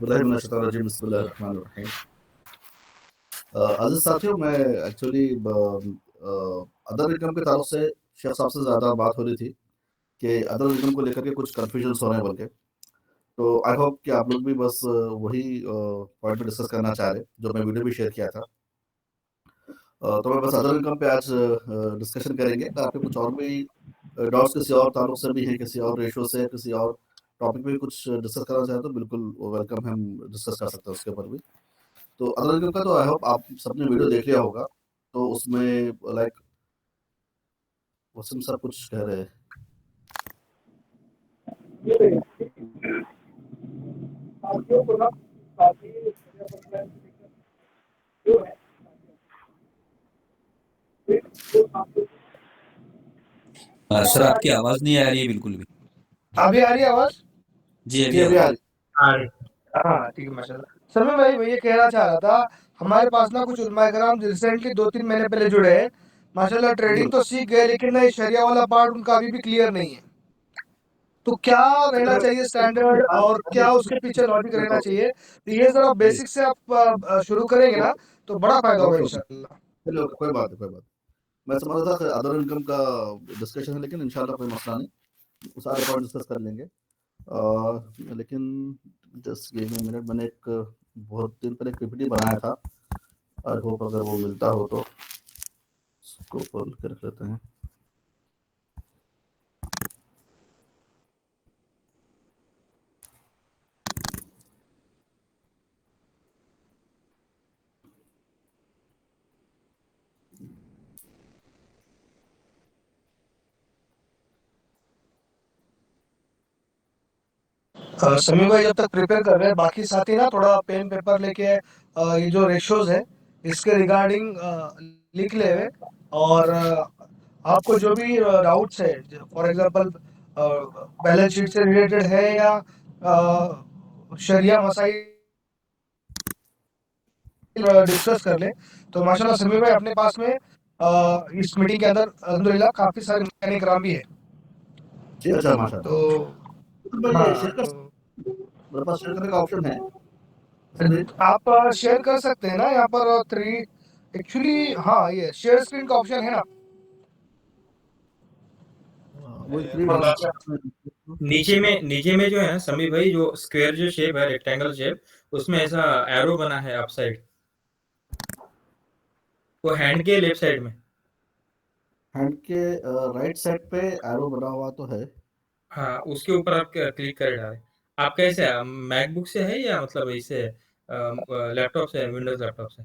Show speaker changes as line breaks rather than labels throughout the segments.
बिस्मिल्लाहिर्रहमानिर्रहीम, बिस्मिल्लाहिर्रहमानिर्रहीम। अज़ीज़ साथियों, मैं एक्चुअली अदर इनकम के ताल्लुक से शेख साहब से ज़्यादा बात हो रही थी कि अदर इनकम को लेकर के कुछ कन्फ्यूजन्स हो रहे हैं बोल के। तो आई होप कि आप लोग भी बस वही पॉइंट पे डिस्कस करना चाह रहे, जो मैं वीडियो भी शेयर किया था। तो मैं बस अदर इनकम पे आज डिस्कशन करेंगे। अगर आपके कुछ और भी डाउट्स किसी और ताल्लुक से भी हैं, किसी और रेशियो से, किसी और टॉपिक पे कुछ डिस्कस करना चाहें, तो बिल्कुल वेलकम है, हम डिस्कस कर सकते हैं उसके ऊपर भी। तो अदर इनकम का तो आई होप आप सबने वीडियो देख लिया होगा। तो उसमें लाइक वसीम साहब कुछ कह रहे हैं।
सर आपकी आवाज नहीं आ रही है बिल्कुल भी।
अभी आ रही है आवाज?
जी
जी अभी आ रही।
हाँ ठीक है माशाल्लाह। सर मैं भाई ये कहना चाह रहा था, हमारे पास ना कुछ उलमाए कराम रिसेंटली 2-3 महीने पहले जुड़े हैं। माशाल्लाह ट्रेडिंग तो सीख गए, लेकिन ना ये शरिया वाला पार्ट उनका अभी भी क्लियर नहीं है। तो क्या रहना चाहिए स्टैंडर्ड, और क्या उसके पीछे लॉजिक रहना चाहिए? तो ये जरा बेसिक से आप शुरू करेंगे ना तो बड़ा फायदा होगा इंशाल्लाह।
चलिए ओके, कोई बात नहीं, कोई बात नहीं। मैं समझ रहा था कि अदर इनकम का डिस्कशन है, लेकिन इंशाल्लाह कोई मसला नहीं, वो सारे पॉइंट डिस्कस कर लेंगे। लेकिन just give me a minute, मैंने एक बहुत दिन पहले एक पीपीटी बनाया था। आई होप अगर वो मिलता हो तो उसको खोल के रख लेते हैं।
समी भाई जब तक प्रिपेयर कर रहे हैं, बाकी साथी ना थोड़ा पेन पेपर लेके ये जो रेशियोज है इसके रिगार्डिंग लिख ले हुए। और आपको जो भी डाउट्स है, फॉर एग्जांपल बैलेंस शीट से रिलेटेड है या शरिया मसाइल डिस्कस कर ले, तो माशाल्लाह समी भाई अपने पास में इस मीटिंग के अंदर अल्हम्दुलिल्लाह काफी सारे मैकेनिक राम भी है।
जी अच्छा, माशाल्लाह।
तो
तो मैं ये शेयर
हाँ,
कर,
तो
मेरे पास शेयर करने का ऑप्शन है। इसलिए
आप शेयर कर सकते हैं ना यहाँ पर थ्री एक्चुअली। हाँ, ये शेयर स्क्रीन का ऑप्शन है ना।
वो थ्री
मतलब
डॉट्स।
नीचे में जो है ना समी भाई, जो स्क्वायर जो शेप है, रेक्टेंगल शेप, उसमें ऐसा एरो बना है अप साइड, वो हैंड के लेफ्ट साइड में।
हैंड के राइट साइड पे एरो बना हुआ तो है।
हाँ, उसके ऊपर आप क्लिक कर डालें। आप कैसे मैकबुक से है या मतलब ऐसे लैपटॉप से, विंडोज लैपटॉप से?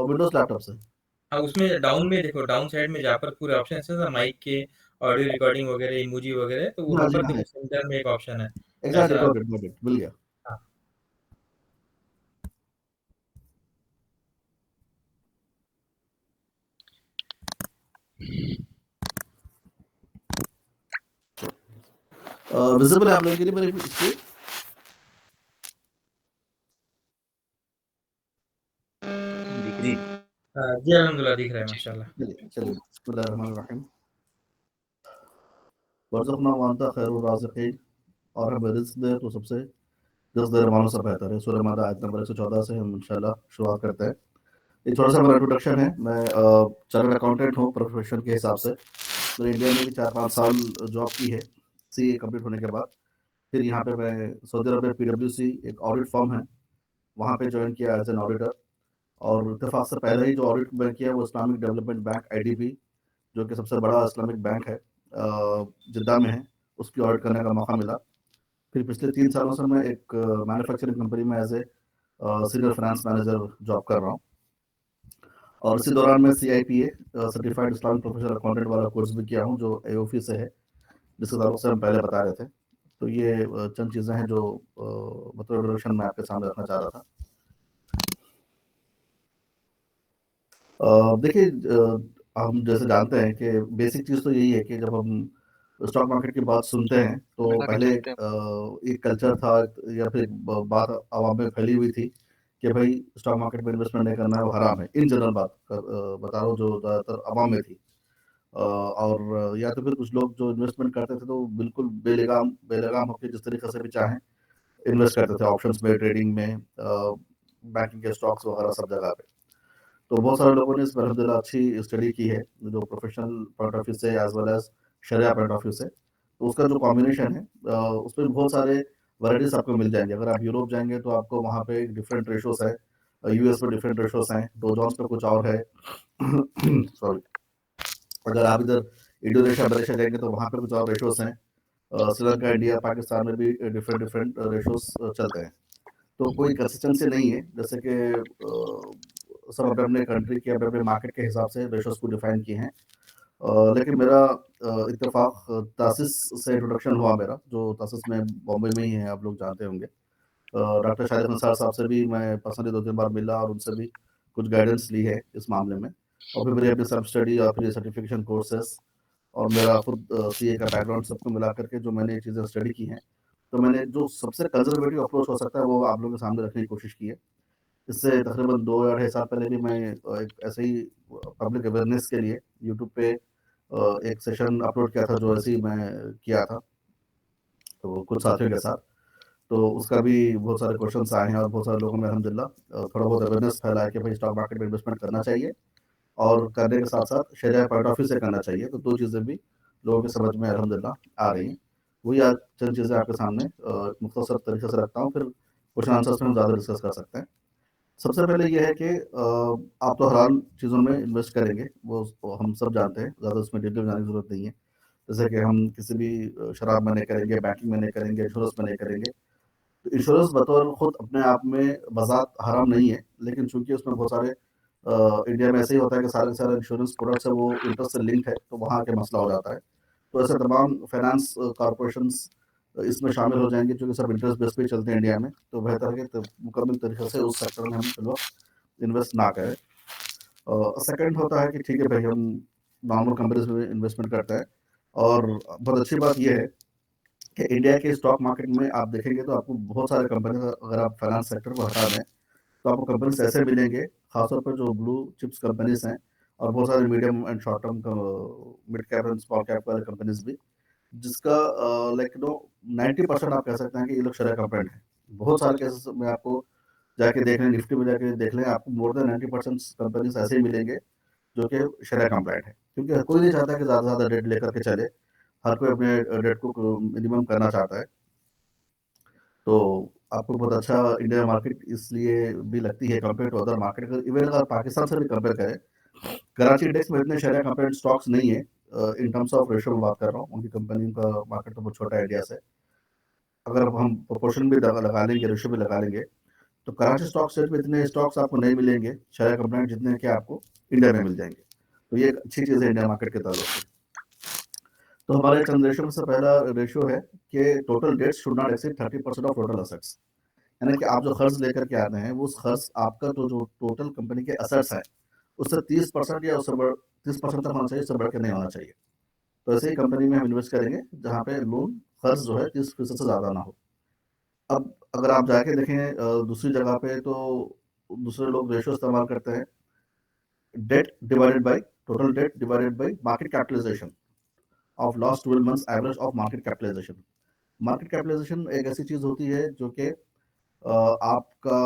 विंडोज लैपटॉप से।
हाँ, उसमें डाउन में देखो, डाउन साइड में जहाँ पर पूरे ऑप्शन है ना, माइक के, ऑडियो रिकॉर्डिंग वगैरह, इमोजी वगैरह, तो
हाँ
वहाँ
जी,
पर
हाँ
देखो
है।
सेंटर में एक ऑप्शन है
एग्जैक्टली,
ऐसा।
गॉट इट, मिल गया।
हाँ,
विजिबल है आप लोगों के लिए मेरी स्क्रीन?
दिख रही है। जी अल्हम्दुलिल्लाह दिख रहा है माशाल्लाह।
चलिए चलिए, बिस्मिल्लाहिर्रहमानिर्रहीम। वरज़क़ना व अंता खैरुर राज़िक़ीन। और हमें रिज़्क़ दे तो सबसे रिज़्क़ देने वालों से बेहतर है। सूरह माइदा आयत नंबर 114 से हम इंशाल्लाह शुरुआत करते हैं। ये थोड़ा-सा मेरा इंट्रोडक्शन है। मैं चार्टर्ड अकाउंटेंट हूँ प्रोफ़ेशन के हिसाब से। मैंने इंडिया में भी 4-5 साल जॉब की है, सीए कंप्लीट होने के बाद। फिर यहाँ पे मैं सऊदी अरब में पीडब्ल्यूसी एक ऑडिट फ़र्म है, वहाँ पे जॉइन किया एज़ एन ऑडिटर। और इत्तेफ़ाक से पहले ही जो ऑडिट मैं किया वो इस्लामिक डेवलपमेंट बैंक आईडीबी, जो कि सबसे बड़ा इस्लामिक बैंक है, जिद्दा में है, उसकी ऑडिट करने का मौका मिला। फिर पिछले 3 सालों से मैं एक मैन्युफैक्चरिंग कंपनी में as a senior finance manager job कर रहा हूँ। और इसी दौरान मैं सीआईपीए सर्टिफाइड इस्लामिक प्रोफेशनल अकाउंटेंट वाला कोर्स भी किया हूँ, जो एओफी से है, जिसके ताल्लुक से हम पहले बता रहे थे। तो ये चंद चीज़ें हैं जो मतलब इंट्रोडक्शन में आपके सामने रखना चाह रहा था। देखिए, हम जैसे जानते हैं कि बेसिक चीज़ तो यही है कि जब हम स्टॉक मार्केट की बात सुनते हैं तो पहले एक कल्चर था या फिर बात आवाम में फैली हुई थी कि भाई स्टॉक मार्केट में इन्वेस्टमेंट नहीं करना है, वो हराम है। इन जनरल बात बता रहा हूँ, जो ज़्यादातर आवाम में थी। और या तो फिर कुछ लोग जो इन्वेस्टमेंट करते थे तो बिल्कुल बेलगाम बेलगाम होकर जिस तरीके से भी चाहें इन्वेस्ट करते थे ऑप्शंस में, ट्रेडिंग में, बैंकिंग के स्टॉक्स वगैरह सब जगह पे। तो बहुत सारे लोगों ने इसमें अल्हम्दुलिल्लाह अच्छी स्टडी की है, जो प्रोफेशनल पॉइंट ऑफ व्यू से एज वेल एज शरिया पॉइंट ऑफ व्यू से। तो उसका जो कॉम्बिनेशन है उसमें बहुत सारे वैराइटीज आपको मिल जाएंगे। अगर आप यूरोप जाएंगे तो आपको वहाँ पे डिफरेंट रेशोस है, यूएस में डिफरेंट रेशोस हैं, डो जोन्स पे कुछ और है सॉरी। अगर आप इधर इंडोनेशिया मलेशिया जाएंगे तो वहाँ पे कुछ और रेशोस हैं। श्रीलंका, इंडिया, पाकिस्तान में भी डिफरेंट डिफरेंट रेशोस चलते हैं। तो कोई कंसिस्टेंसी नहीं है, जैसे कि सब अपने अपने कंट्री के अपने अपने मार्केट के हिसाब से रेशोस को डिफाइन किए हैं। लेकिन मेरा इत्तेफाक तासिस से इंट्रोडक्शन हुआ मेरा, जो तासिस में बॉम्बे में ही है, आप लोग जानते होंगे। डॉक्टर शाहिद निसार साहब से भी मैं पर्सनली 2-3 बार मिला और उनसे भी कुछ गाइडेंस ली है इस मामले में। और फिर मेरी अपनी सेल्फ स्टडी और फिर सर्टिफिकेशन कोर्सेस और मेरा खुद सीए का बैकग्राउंड सबको मिला करके जो मैंने ये चीज़ें स्टडी की हैं, तो मैंने जो सबसे कंजर्वेटिव अप्रोच हो सकता है वो आप लोगों के सामने रखने की कोशिश की है। इससे तकरीबन 2 या 2.5 साल पहले भी मैं एक ऐसे ही पब्लिक अवेयरनेस के लिए यूट्यूब पे एक सेशन अपलोड किया था, जो ऐसे ही मैं किया था, तो कुछ साथियों के साथ। तो उसका भी बहुत सारे क्वेश्चंस आए हैं और बहुत सारे लोगों में अल्हम्दुलिल्लाह थोड़ा बहुत अवेयरनेस फैला है कि भाई स्टॉक मार्केट में इन्वेस्टमेंट करना चाहिए और करने के साथ-साथ शरिया पॉइंट ऑफ व्यू से करना चाहिए। तो 2 चीज़ें भी लोगों की समझ में अल्हम्दुलिल्लाह आ रही हैं। वही आज चंद चीज़ें आपके सामने मुख्तसर तरीके से रखता हूँ, फिर क्वेश्चन आंसर्स में हम ज़्यादा डिस्कस कर सकते हैं। सबसे पहले ये है कि आप तो हलाल चीज़ों में इन्वेस्ट करेंगे, वो हम सब जानते हैं, ज़्यादा उसमें डिटेल में जाने की ज़रूरत नहीं है। जैसे कि हम किसी भी शराब में नहीं करेंगे, बैंकिंग में नहीं करेंगे, इंश्योरेंस में नहीं करेंगे। तो इंश्योरेंस बतौर खुद अपने आप में बज़ात हराम नहीं है, लेकिन चूँकि उसमें बहुत सारे इंडिया में ऐसे ही होता है कि सारे के सारे इंश्योरेंस प्रोडक्ट्स है वो इंटरेस्ट से लिंक्ड है, तो वहाँ आके मसला हो जाता है। तो ऐसे तमाम फाइनेंस कॉर्पोरेशंस इसमें शामिल हो जाएँगे, चूँकि सब इंटरेस्ट बेस पे ही चलते हैं इंडिया में, तो बेहतर है कि मुकम्मल तरीके से उस सेक्टर में हम फिल वक़्त इन्वेस्ट ना करें। सेकंड होता है कि ठीक है भाई, हम नॉर्मल कंपनीज़ में इन्वेस्टमेंट करते हैं और बहुत अच्छी बात ये है कि इंडिया के स्टॉक मार्केट में आप देखेंगे तो आपको बहुत सारे कंपनी, अगर आप फाइनेंस सेक्टर को हटा दें तो आपको कंपनीज ऐसे मिलेंगे, खासतौर पर जो ब्लू चिप्स कंपनीज हैं और बहुत सारे medium and short term mid cap and small cap वाले कंपनीज भी, जिसका लाइक 90% आप कह सकते हैं कि ये लोग शरिया कंप्लाइंट हैं। बहुत सारे केसेस में आपको जाके देख लें, निफ्टी में जाके देख लें, आपको मोर देन 90% कंपनीज ऐसे ही मिलेंगे जो कि शरिया कंप्लाइंट है, क्योंकि कोई नहीं चाहता कि ज़्यादा से ज़्यादा डेट लेकर के चले। हर कोई अपने डेट को मिनिमम करना चाहता है। तो आपको बहुत अच्छा इंडिया मार्केट इसलिए भी लगती है compare to other market. Even अगर पाकिस्तान से भी कंपेयर करें, कराची इंडेक्स में इतने शरिया कंपेयर स्टॉक्स नहीं है। इन टर्म्स ऑफ रेशियो में बात कर रहा हूँ, उनकी कंपनी का मार्केट तो बहुत छोटा है इंडिया से। अगर हम प्रोपोर्शन भी लगा लेंगे, रेशियो भी लगा लेंगे, तो कराची स्टॉक एक्सचेंज में इतने स्टॉक्स आपको नहीं मिलेंगे शरिया कंप्लाइंट जितने कि आपको इंडिया में मिल जाएंगे। तो ये एक अच्छी चीज़ है इंडिया मार्केट के ताल्लुक से। तो हमारे चंद रेशियो में से पहला रेशियो है कि total debts should not exceed 30% of total assets. यानी कि आप जो कर्ज लेकर के आते हैं, वो उस कर्ज आपका जो टोटल कंपनी के असेट्स हैं, उससे 30% या उससे 30% तक होना चाहिए, उससे बढ़ के नहीं होना चाहिए। तो ऐसे ही कंपनी में हम इन्वेस्ट करेंगे जहाँ पे लोन कर्ज जो है 30% से ज़्यादा ना हो। अब अगर आप जाके देखें दूसरी जगह पे, तो दूसरे लोग रेशियो इस्तेमाल करते हैं, debt divided by total debt divided by market capitalisation of last 12 months average of market capitalisation. Market capitalisation एक ऐसी चीज़ होती है जो कि आपका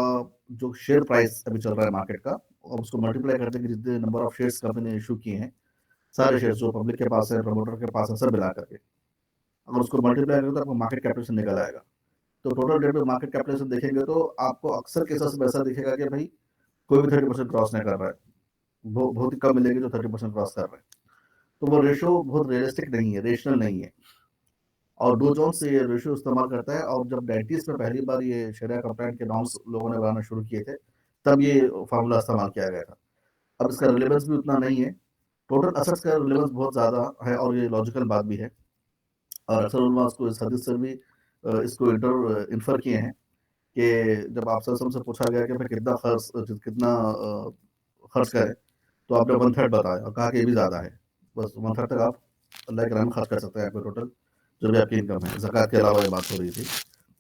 जो शेयर प्राइस अभी चल रहा है मार्केट का, और उसको मल्टीप्लाई करते हैं कि जितने नंबर ऑफ शेयर्स कंपनी ने इशू किए हैं, सारे शेयर्स जो पब्लिक के पास है, प्रमोटर के पास है, सब मिला करके अगर उसको मल्टीप्लाई करें तो आपको मार्केट कैपिटलाइजेशन निकल आएगा। तो टोटल डेट में मार्केट कैपिटलाइजेशन देखेंगे तो आपको अक्सर केसेस में ऐसा दिखेगा कि भाई कोई भी 30% क्रॉस नहीं कर रहा है, बहुत ही कम मिलेंगे जो 30% क्रॉस कर रहे हैं। तो वो रेशियो बहुत रियलिस्टिक नहीं है, रेशनल नहीं है। और डो जोन्स ये रेशियो इस्तेमाल करता है, और जब 90s में पहली बार ये शरिया कंप्लाइंट के नॉर्म्स लोगों ने बनाना शुरू किए थे, तब ये फार्मूला इस्तेमाल किया गया था। अब इसका रिलेवेंस भी उतना नहीं है। टोटल असेट्स का रिलेवेंस बहुत ज़्यादा है और ये लॉजिकल बात भी है, और अक्सर उलमा इसको इस हदीस से भी इसको इन्फर किए हैं कि जब आप सल्लल्लाहु अलैहि वसल्लम से पूछा गया कि भाई कितना खर्च करें, तो आपने 1/3 बताया और कहा कि ये भी ज़्यादा है। बस 1/3 तक आप अल्लाह के राह में खर्च कर सकते हैं, आपको टोटल जो भी आपकी इनकम है, ज़कात के अलावा ये बात हो रही थी।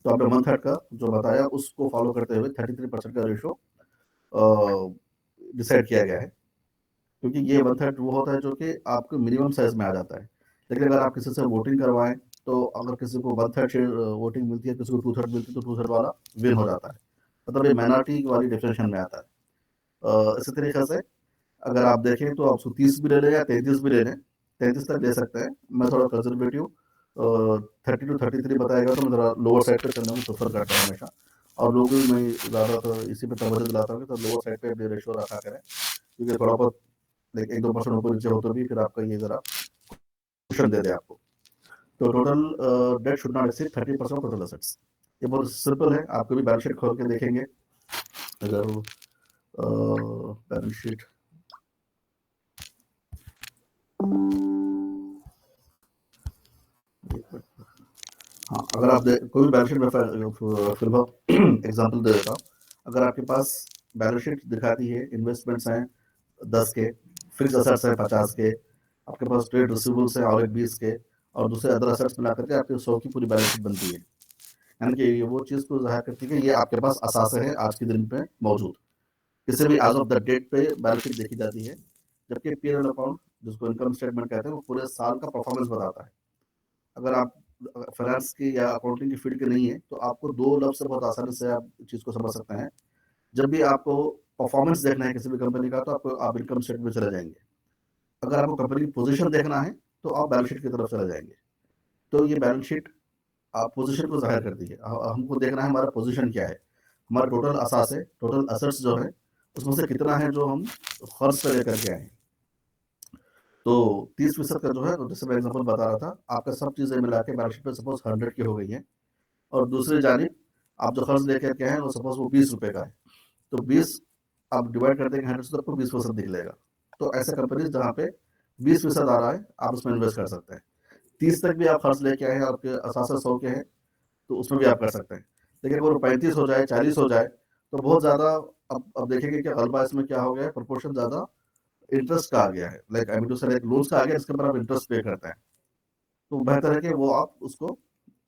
तो आपने 1/3 का जो बताया उसको फॉलो करते हुए 33% का रेशियो डिसाइड किया गया है, क्योंकि ये 1/3 वो होता है जो कि आपको मिनिमम साइज़ में आ जाता है। लेकिन अगर आप किसी से वोटिंग करवाएँ तो अगर किसी को 1/3 शेयर वोटिंग मिलती है, किसी को 2/3 मिलती है, तो 2/3 वाला विन हो जाता है। मतलब ये माइनॉरिटी वाली डिफरेंशिएशन में आता है। इसी तरीके से अगर आप देखें तो आप 30 भी ले लें या 33 भी ले लें, 33 तक ले सकते हैं। मैं थोड़ा कंजर्वेटिव 30 to 33 बताएगा तो मैं थोड़ा लोअर साइड पे चलने को प्रेफर करता हूँ हमेशा, और लोग भी मैं ज़्यादातर इसी पे तवज्जो दिलाता हूँ कि तो लोअर साइड पे अपनी रेशियो रखा करें, क्योंकि थोड़ा बहुत लाइक 1-2% ऊपर नीचे हो तो भी फिर आपका ये ज़रा कुशन दे दे आपको। तो total date should not exceed 30% total assets. ये बहुत सिंपल है, आप कभी बैलेंस शीट खोल के देखेंगे, अगर बैलेंस शीट हाँ, अगर आप कोई भी बैलेंस शीट में फिलहाल एग्जांपल दे देता हूँ। अगर आपके पास बैलेंस शीट दिखाती है इन्वेस्टमेंट्स हैं 10 के, फिक्स असेट्स हैं 50 के, आपके पास ट्रेड रिसीवेबल्स हैं और 20 के, और दूसरे अदर असेट्स मिला करके आपके 100 की पूरी बैलेंस शीट बनती है। यानी कि ये वो चीज़ को ज़ाहिर करती है कि ये आपके पास असासे हैं आज के दिन पे मौजूद। किसी भी एज ऑफ द डेट पे बैलेंस शीट देखी जाती है, जबकि पी&एल अकाउंट जिसको इनकम स्टेटमेंट कहते हैं वो पूरे साल का परफॉर्मेंस बताता है। अगर आप फाइनेंस की या अकाउंटिंग की फील्ड के नहीं है तो आपको 2 लफ्ज़ से बहुत आसानी से आप चीज़ को समझ सकते हैं। जब भी आपको परफॉर्मेंस देखना है किसी भी कंपनी का तो आप इनकम स्टेटमेंट में चले जाएँगे। अगर आपको कंपनी की पोज़ीशन देखना है तो आप बैलेंस शीट की तरफ चले जाएँगे। तो ये बैलेंस शीट पोज़ीशन को ज़ाहिर करती है। हमको देखना है हमारा पोज़ीशन क्या है, हमारा टोटल असासे, टोटल असेट्स जो है उसमें से कितना है जो हम खर्च पे लेकर के आए हैं। तो 30% का जो है, जैसे मैं एग्जांपल बता रहा था, आपका सब चीज़ें मिला के बैलेंस शीट पे सपोज़ 100 की हो गई है, और दूसरी जानिब आप जो खर्च लेकर के आए हैं वो सपोज़ वो ₹20 का है, तो 20 आप डिवाइड कर देंगे 100 से तो आपको 20% निकलेगा। तो ऐसे कंपनीज़ जहाँ पे 20% आ रहा है, आप उसमें इन्वेस्ट कर सकते हैं। 30 तक भी आप खर्च लेके आए हैं, आपके असासे 100 के हैं, तो उसमें भी आप कर सकते हैं। लेकिन अगर वो 35 हो जाए, 40 हो जाए, तो बहुत ज़्यादा अब देखेंगे कि गलबा इसमें क्या हो गया है, प्रोपोर्शन ज़्यादा इंटरेस्ट का आ गया है। लाइक आई मीन टू से लाइक लोन्स का आ गया, जिसके ऊपर आप इंटरेस्ट पे करते हैं। तो बेहतर है कि वो आप उसको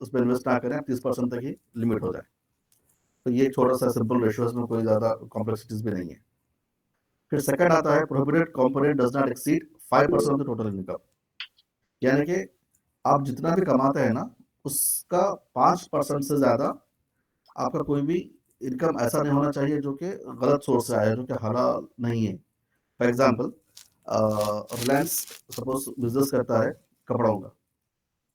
उसमें इन्वेस्ट ना करें, 30% तक ही लिमिट हो जाए। तो ये एक छोटा सा सिंपल रेशियो है, इसमें कोई ज़्यादा कॉम्प्लेक्सिटीज भी नहीं है। फिर सेकंड आता है prohibited component does not exceed 5% of the total income. यानी कि आप जितना भी कमाते हैं ना, उसका 5% से ज़्यादा आपका कोई भी इनकम ऐसा नहीं होना चाहिए जो कि गलत सोर्स से आया, जो कि हलाल नहीं है। For example Reliance suppose business करता है कपड़ों का,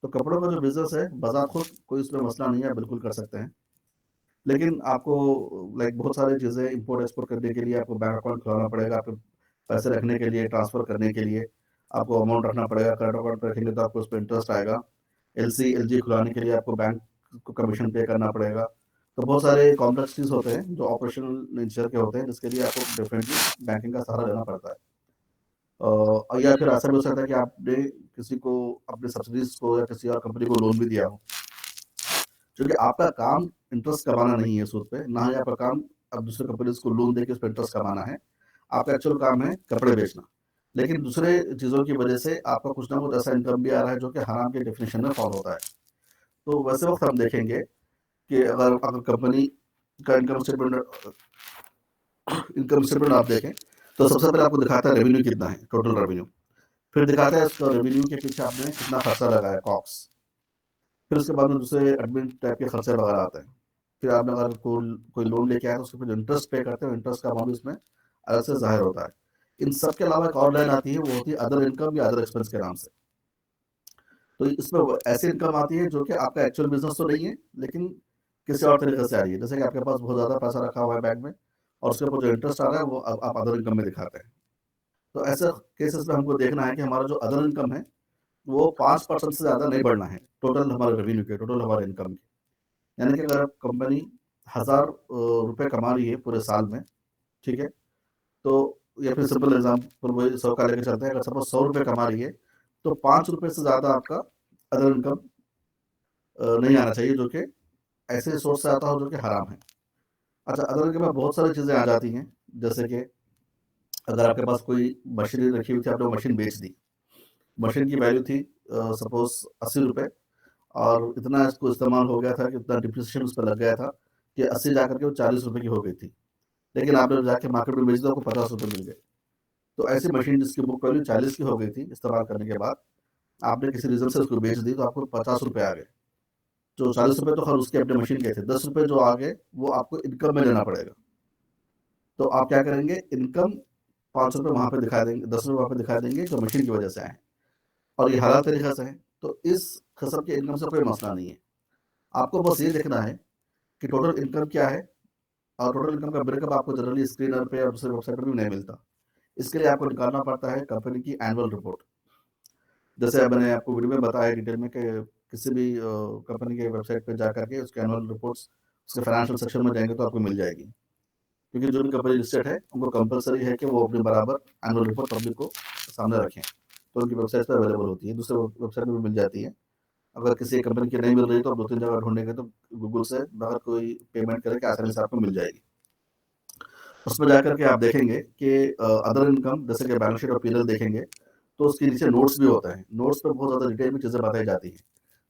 तो कपड़ों का जो बिजनेस है बाजार खुद कोई उसमें मसला नहीं है, बिल्कुल कर सकते हैं। लेकिन आपको लाइक बहुत सारी चीज़ें इंपोर्ट एक्सपोर्ट करने के लिए आपको बैंक अकाउंट खुलाना पड़ेगा, आपके पैसे रखने के लिए, ट्रांसफ़र करने के लिए आपको अमाउंट रखना पड़ेगा। करंट अकाउंट रखेंगे तो आपको उस पर इंटरेस्ट आएगा। एलजी खुलाने के लिए आपको बैंक को कमीशन पे करना पड़ेगा। तो बहुत सारे कॉम्प्लेक्सिटीज होते हैं जो ऑपरेशनल नेचर के होते हैं, जिसके लिए आपको डेफिनेटली बैंकिंग का सहारा लेना पड़ता है। या फिर ऐसा भी हो सकता है कि आपने किसी को अपने सब्सिडीज को या किसी और कंपनी को लोन भी दिया हो, क्योंकि आपका काम इंटरेस्ट कमाना नहीं है सूद पे, ना ही आपका काम अब दूसरे कंपनीज को लोन देके उस पर इंटरेस्ट कमाना है। आपका एक्चुअल काम है कपड़े बेचना। लेकिन दूसरे चीज़ों की वजह से आपका कुछ ना कुछ ऐसा इनकम भी आ रहा है जो कि हराम के डेफिनेशन में फॉल होता है। तो वैसे वक्त हम देखेंगे कि अगर कंपनी का इनकम स्टेटमेंट आप देखें तो सबसे पहले आपको दिखाता है रेवेन्यू कितना है, टोटल रेवेन्यू। फिर दिखाता है उसका रेवेन्यू के पीछे आपने कितना खर्चा लगाया, कॉक्स। फिर उसके बाद में दूसरे एडमिन टाइप के खर्चे वगैरह आते हैं। फिर आपने अगर कोई लोन लेके आया तो उसके फिर इंटरेस्ट पे करते हैं, इंटरेस्ट का अमाउंट इसमें अलग से जाहिर होता है। इन सब के अलावा एक और लाइन आती है, वो होती है अदर इनकम या अदर एक्सपेंस के नाम से। तो इसमें ऐसी इनकम आती है जो कि आपका एक्चुअल बिजनेस तो नहीं है, लेकिन किसी और तरीके से आ रही है। जैसे कि आपके पास बहुत ज़्यादा पैसा रखा हुआ है बैंक में, और उसके ऊपर जो इंटरेस्ट आ रहा है वो आप अदर इनकम में दिखाते हैं। तो ऐसे केसेस में हमको देखना है कि हमारा जो अदर इनकम है वो 5% से ज़्यादा नहीं बढ़ना है टोटल हमारे रेवेन्यू के, टोटल हमारे इनकम के। यानी कि अगर कंपनी 1000 रुपये कमा रही है पूरे साल में, ठीक है, तो या फिर सिंपल एग्जाम्पल वही 100 का लेकर चलते हैं, अगर सपोज 100 रुपये कमा रही है तो 5 रुपये से ज़्यादा आपका अदर इनकम नहीं आना चाहिए, जो कि ऐसे सोर्स से आता हो जो कि हराम है। अच्छा, अदर इनकम में बहुत सारी चीज़ें आ जाती हैं, जैसे कि अगर आपके पास कोई मशीनरी रखी हुई थी, आपने वो मशीन बेच दी। मशीन की वैल्यू थी सपोज 80 रुपये, और इतना इसको इस्तेमाल हो गया था कि इतना डिप्रिसिएशन उस पर लग गया था कि 80 जा करके वो 40 रुपये की हो गई थी। लेकिन आपने जाके मार्केट में बेच दिया, आपको 50 रुपये मिल गए। तो ऐसी मशीन जिसकी बुक वैल्यू 40 की हो गई थी इस्तेमाल करने के बाद, आपने किसी रीजन से उसको बेच दी तो आपको 50 रुपए आ गए, जो 40 रुपए तो खैर उसके अपने मशीन के थे, 10 रुपए जो आ गए वो आपको इनकम में लेना पड़ेगा। तो आप क्या करेंगे, इनकम 5 रुपए वहां पे दिखा देंगे, 10 रुपए वहां पे दिखा देंगे जो मशीन की वजह से आए, और ये हलाल तरीके से है। तो इस किस्म के इनकम से कोई मसला नहीं है। आपको बस ये देखना है कि टोटल इनकम क्या है, और टोटल इनकम का ब्रेकअप आपको जनरली स्क्रीनर पे और दूसरे वेबसाइट पर भी नहीं मिलता। इसके लिए आपको निकालना पड़ता है कंपनी की एनुअल रिपोर्ट। जैसे अब मैंने आपको वीडियो में बताया डिटेल में कि किसी भी कंपनी के वेबसाइट पे जा करके उसके एनुअल रिपोर्ट्स उसके फाइनेंशियल सेक्शन में जाएंगे तो आपको मिल जाएगी, क्योंकि जो भी कंपनी लिस्टेड है उनको कंपलसरी है कि वो अपने बराबर एनुअल रिपोर्ट पब्लिक को सामने रखें, तो उनकी वेबसाइट पर अवेलेबल होती है, दूसरे वेबसाइट में भी मिल जाती है। अगर किसी कंपनी की नहीं मिल रही तो आप 2-3 जगह ढूंढेंगे तो गूगल से बगैर कोई पेमेंट करके आसानी से आपको मिल जाएगी। उसमें जाकर के आप देखेंगे कि अदर इनकम जैसे कि बैलेंस शीट और पीएनएल देखेंगे तो उसके नीचे नोट्स भी होता है। नोट्स पे बहुत ज़्यादा डिटेल में चीज़ें बताई जाती हैं।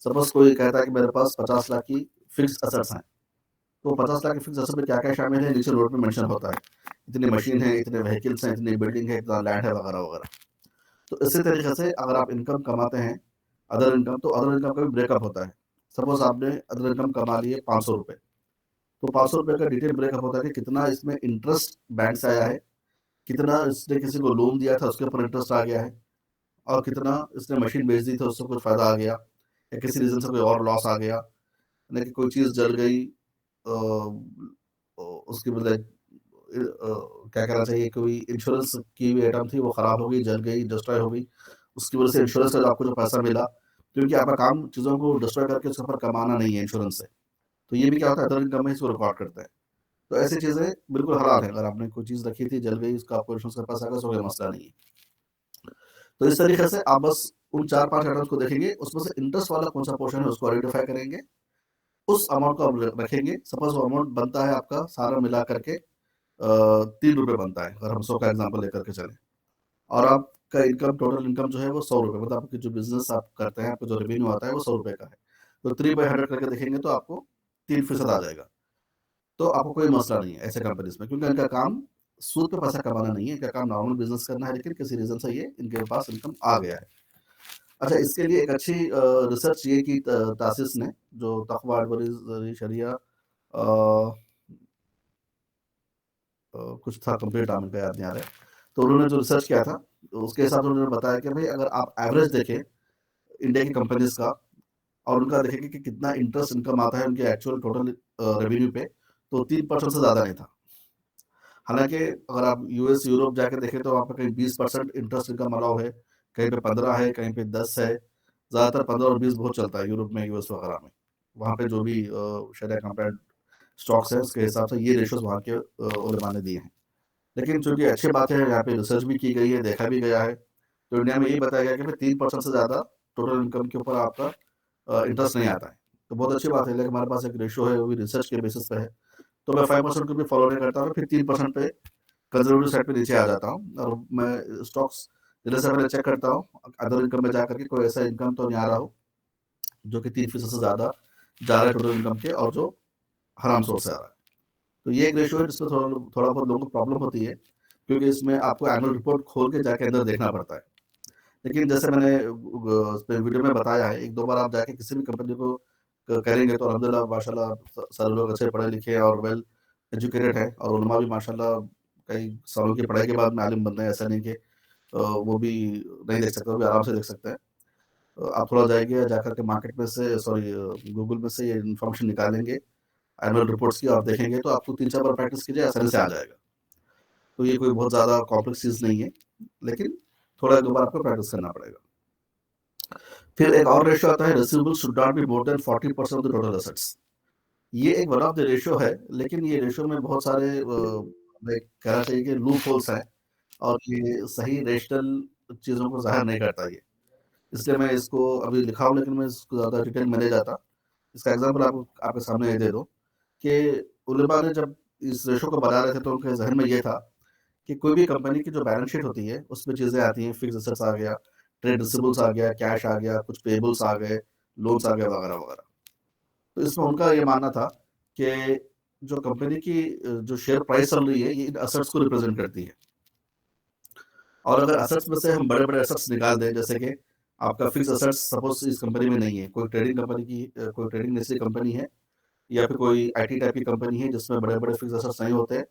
सपोज़ कोई कहता है कि मेरे पास 50 लाख की फिक्स्ड असेट्स हैं, तो 50 लाख के फिक्स्ड असेट में क्या-क्या शामिल है नीचे नोट में मेंशन होता है। इतनी मशीन है, इतने व्हीकल्स हैं, इतनी बिल्डिंग है, इतना लैंड है वगैरह-वगैरह। तो इसी तरीके से अगर आप इनकम कमाते हैं, अदर इनकम, तो अदर इनकम का भी ब्रेकअप होता है। सपोज़ आपने अदर इनकम कमा लिए ₹500, तो ₹500 का डिटेल ब्रेकअप होता है कि कितना इसमें इंटरेस्ट बैंक से आया है, कितना इसने किसी को लोन दिया था उसके ऊपर इंटरेस्ट आ गया है, और कितना इसने मशीन बेच दी थी उससे कुछ फ़ायदा आ गया, या किसी रीज़न से कोई और लॉस आ गया, यानी कि कोई चीज़ जल गई, उसकी बदले क्या कहना चाहिए, कोई इंश्योरेंस की हुई आइटम थी वो ख़राब हो गई, जल गई, डिस्ट्रॉय हो गई, उसकी वजह से इंश्योरेंस का आपको जो पैसा मिला, क्योंकि आपका काम चीज़ों को डिस्ट्रॉय करके उसके ऊपर कमाना नहीं है इंश्योरेंस से, तो ये भी क्या होता है अदर इनकम में इसको रिकॉर्ड करता है। तो ऐसी चीज़ें बिल्कुल हलाल है। अगर आपने कोई चीज़ रखी थी, जल गई, उसका आपको इंश्योरेंस का पैसा आ गया, तो कोई मसला नहीं है। तो इस तरीके से आप बस उन 4-5 आइटम्स को देखेंगे, उसमें से इंटरेस्ट वाला कौन-सा पोर्शन है उसको आइडेंटिफ़ाई करेंगे, उस अमाउंट को आप र रखेंगे। सपोज़ वो अमाउंट बनता है आपका सारा मिला करके ₹3 बनता है, अगर हम 100 का एग्ज़ाम्पल लेकर के चलें, और आपका इनकम, टोटल इनकम जो है वो ₹100, मतलब आपकी जो बिज़नेस आप करते हैं, आपको जो रेवेन्यू आता है वो ₹100 का है। तो 3/100 करके देखेंगे तो आपको 3% आ जाएगा। तो आपको कोई मसला नहीं है ऐसे कंपनीज़ में, क्योंकि इनका काम सूद पे पैसा कमाना नहीं है, इनका काम नॉर्मल बिज़नेस करना है, लेकिन किसी रीज़न से ये इनके पास इनकम आ गया है। अच्छा, इसके लिए एक अच्छी रिसर्च ये की तासिस ने, जो तक़वा एडवाइज़री शरिया कुछ था, कंप्लीट नाम इनका याद नहीं आ रहा है। तो उन्होंने जो रिसर्च किया था, तो उसके हिसाब से उन्होंने बताया कि भई अगर आप एवरेज देखें इंडिया की कंपनीज़ का, और उनका देखेंगे कि कितना इंटरेस्ट इनकम आता है उनके एक्चुअल टोटल रेवेन्यू पे, तो 3% से ज़्यादा नहीं था। हालाँकि अगर आप यूएस, यूरोप जाके देखें तो वहाँ पे कहीं 20% इंटरेस्ट इनकम अलाउ है, कहीं पे 15 है, कहीं पे 10 है। ज़्यादातर 15 और 20 बहुत चलता है यूरोप में, यूएस वगैरह में। वहाँ पे जो भी शरिया कंप्लायंट स्टॉक्स हैं, उसके हिसाब से ये रेशियोज़ वहाँ के उलमा ने दिए हैं। लेकिन चूँकि अच्छी बात है, यहाँ पे रिसर्च भी की गई है, देखा भी गया है, तो इंडिया में यही बताया गया कि भाई 3% से ज़्यादा टोटल इनकम के ऊपर आपका इंटरेस्ट नहीं आता है। तो बहुत अच्छी बात है, लेकिन हमारे पास एक रेशियो है, वो भी रिसर्च के बेसिस पे है। तो मैं 5% को भी फॉलो नहीं करता हूँ, फिर 3% पे कंज़र्वेटिव साइड पे नीचे आ जाता हूँ, और मैं स्टॉक्स जैसे से पहले चेक करता हूँ, अदर इनकम में जाकर के कोई ऐसा इनकम तो नहीं आ रहा हो, जो कि 3% से ज़्यादा जा रहा है टोटल इनकम के, और जो हराम सोर्स से आ रहा है। तो ये एक रेशियो है जिसमें थोड़ा बहुत लोगों को प्रॉब्लम होती है, क्योंकि इसमें आपको एनुअल रिपोर्ट खोल के जाके अंदर देखना पड़ता है। लेकिन जैसे मैंने उसपे वीडियो में बताया है, 1-2 बार आप जाके किसी भी कंपनी को करेंगे तो अल्हम्दुलिल्लाह माशाल्लाह सारे लोग अच्छे पढ़े लिखे हैं और वेल एजुकेटेड हैं, और उलमा भी माशाल्लाह कई सालों की पढ़ाई के बाद में आलिम बन रहे हैं। ऐसा नहीं कि वो भी नहीं देख सकते, वो भी आराम से देख सकते हैं। आप थोड़ा जाइए, जाकर के मार्केट में से, सॉरी, गूगल में से ये इन्फॉर्मेशन निकालेंगे एनुअल रिपोर्ट्स की, आप देखेंगे तो आपको 3-4 बार प्रैक्टिस कीजिए, आसानी से आ जाएगा। तो ये कोई बहुत ज़्यादा कॉम्प्लेक्स चीज़ नहीं है, लेकिन थोड़ा 1-2 बार आपको प्रैक्टिस करना पड़ेगा। फिर एक और रेशियो आता है, receivables should not be more than 40% of the total assets. ये एक वन ऑफ द रेशियो है, लेकिन ये रेशियो में बहुत सारे हमें कहना चाहिए कि लूप होल्स हैं, और ये सही रेशनल चीज़ों को ज़ाहिर नहीं करता ये। इसलिए मैं इसको अभी लिखा हूँ, लेकिन मैं इसको ज़्यादा डिटेल में नहीं जाता। इसका एग्ज़ाम्पल आपको आपके सामने ये दे दूँ कि उलमा ने जब इस रेशियो को बना रहे थे तो उनके ज़हन में ये था कि कोई भी कंपनी की जो बैलेंस शीट होती है, उसमें चीज़ें आती हैं, फिक्स्ड एसेट्स आ गया, ट्रेड रिसीवेबल्स आ गया, कैश आ गया, कुछ पेएबल्स आ गए, लोन्स आ गए वगैरह-वगैरह। तो इसमें उनका ये मानना था कि जो कंपनी की जो शेयर प्राइस चल रही है, ये इन एसेट्स को रिप्रेज़ेंट करती है। और अगर एसेट्स में से हम बड़े-बड़े एसेट्स निकाल दें, जैसे कि आपका फिक्स असेट्स सपोज इस कंपनी में नहीं है, कोई ट्रेडिंग कंपनी की कोई ट्रेडिंग नेसेसरी कंपनी है या फिर कोई आईटी टाइप की कंपनी है जिसमें बड़े-बड़े फिक्स असेट्स नहीं होते हैं।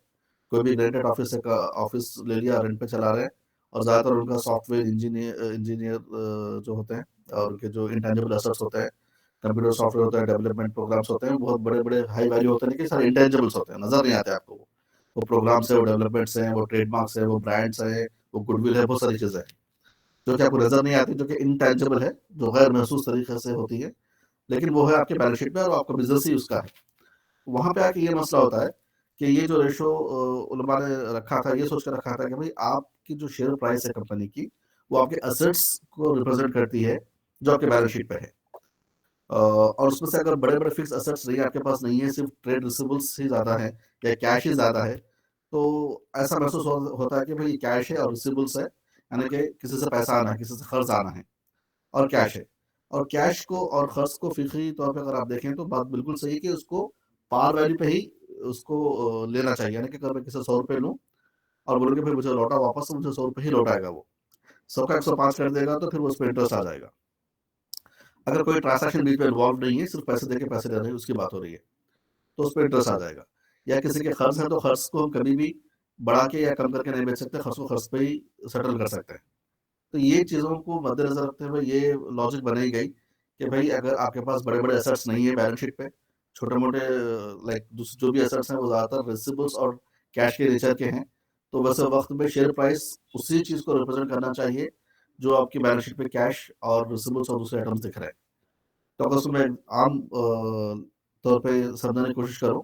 कोई भी रेंटेड ऑफिस से का ऑफिस ले लिया, रेंट पे चला रहे हैं और ज़्यादातर उनका सॉफ्टवेयर इंजीनियर जो होते हैं और उनके जो इंटेंजिबल एसेट्स होते हैं, कंप्यूटर सॉफ्टवेयर होता है, डेवलपमेंट प्रोग्राम्स होते हैं, बहुत बड़े-बड़े हाई वैल्यू होते हैं, लेकिन सारे इंटेंजिबल्स होते हैं, नज़र नहीं आते आपको वो। वो प्रोग्राम्स है, वो डेवलपमेंट्स हैं, वो ट्रेडमार्क्स हैं, वो ब्रांड्स हैं, वो गुडविल है, बहुत सारी चीज़ें हैं, जो कि आपको नज़र नहीं आती, जो कि इंटेंजिबल है, जो गैर महसूस तरीके से होती है, लेकिन वो है आपके बैलेंस शीट में और आपका बिज़नेस ही उसका है। वहाँ पे आके ये मसला होता है कि ये जो रेशो उलमा ने रखा था, ये सोच के रखा था कि भाई आपकी जो शेयर प्राइस है कंपनी की, वो आपके एसेट्स को रिप्रेजेंट करती है, जो आपके बैलेंस शीट पे है। और उसमें से अगर बड़े-बड़े फिक्स एसेट्स नहीं आपके पास नहीं है, सिर्फ ट्रेड रिसीवेबल्स ही ज़्यादा है या कैश ही ज़्यादा है, तो ऐसा महसूस होता है कि भाई कैश है और रिसीवेबल्स है, यानी कि किसी से पैसा आना है, किसी से कर्ज आना है और कैश है। और कैश को और खर्च को फ़िक्री तौर पे अगर आप देखें तो बात बिल्कुल सही है कि उसको पार वैल्यू पे ही उसको लेना चाहिए, यानी कि अगर मैं किसी से ₹100 लूँ और बोलूँ कि भाई मुझे लौटा वापस, तो मुझे ₹100 ही लौटाएगा वो। 100 का 105 कर देगा तो फिर वो उसपे इंटरेस्ट आ जाएगा। अगर कोई ट्रांज़ैक्शन बीच में इन्वॉल्व नहीं है, सिर्फ़ पैसे देके पैसे ले रहे हैं, उसकी बात हो रही है, तो उसपे इंटरेस्ट आ जाएगा। या किसी के कर्ज़ है तो कर्ज़ को हम कभी भी बढ़ा के या कम करके नहीं बेच सकते, कर्ज़ को कर्ज़ पे ही सेटल कर सकते हैं। तो ये चीज़ों को मद्देनज़र रखते हुए ये लॉजिक बनाई गई कि भई अगर आपके पास बड़े-बड़े एसेट्स नहीं है बैलेंस शीट पे, छोटे-मोटे लाइक दूस जो भी एसेट्स हैं वो ज़्यादातर रिसीवेबल्स और कैश के नेचर के हैं, तो वैसे वक़्त में शेयर प्राइस उसी चीज़ को रिप्रेज़ेंट करना चाहिए, जो आपकी बैलेंस शीट पे कैश और रिसीवेबल्स और दूसरे आइटम्स दिख रहे हैं। तो अगर उसमें आम तौर पे समझाने की कोशिश करूँ,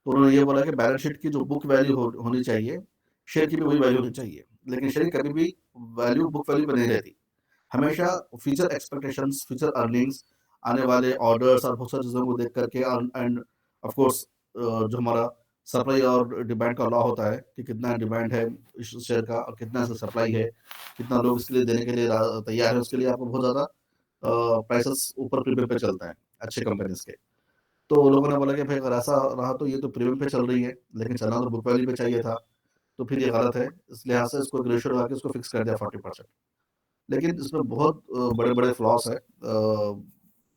तो उन्होंने ये बोला कि बैलेंस शीट की जो बुक वैल्यू होनी चाहिए, शेयर की भी वही वैल्यू होनी चाहिए। लेकिन शेयर की कभी भी वैल्यू बुक वैल्यू पे नहीं रहती। हमेशा फ्यूचर एक्सपेक्टेशंस, फ्यूचर अर्निंग्स, आने वाले ऑर्डर्स और बहुत सारी चीज़ों को देख करके एंड ऑफ कोर्स जो हमारा सप्लाई और डिमांड का लॉ होता है कि कितना डिमांड है इस शेयर का और कितना इसका सप्लाई है, कितना लोग इसके लिए देने के लिए तैयार है, उसके लिए आपको बहुत ज़्यादा प्राइसेस ऊपर प्रीमियम पे चलते हैं, अच्छे कंपनीज़ के। तो लोगों ने बोला कि भाई अगर ऐसा रहा तो ये तो प्रीमियम पे चल रही है, लेकिन चलना तो बुक वैल्यू पे चाहिए था, तो फिर ये गलत है। इस लिहाज से इसको एक रेशियो लगा के इसको फिक्स कर दिया 40%। लेकिन इसमें बहुत बड़े-बड़े फ्लॉस हैं।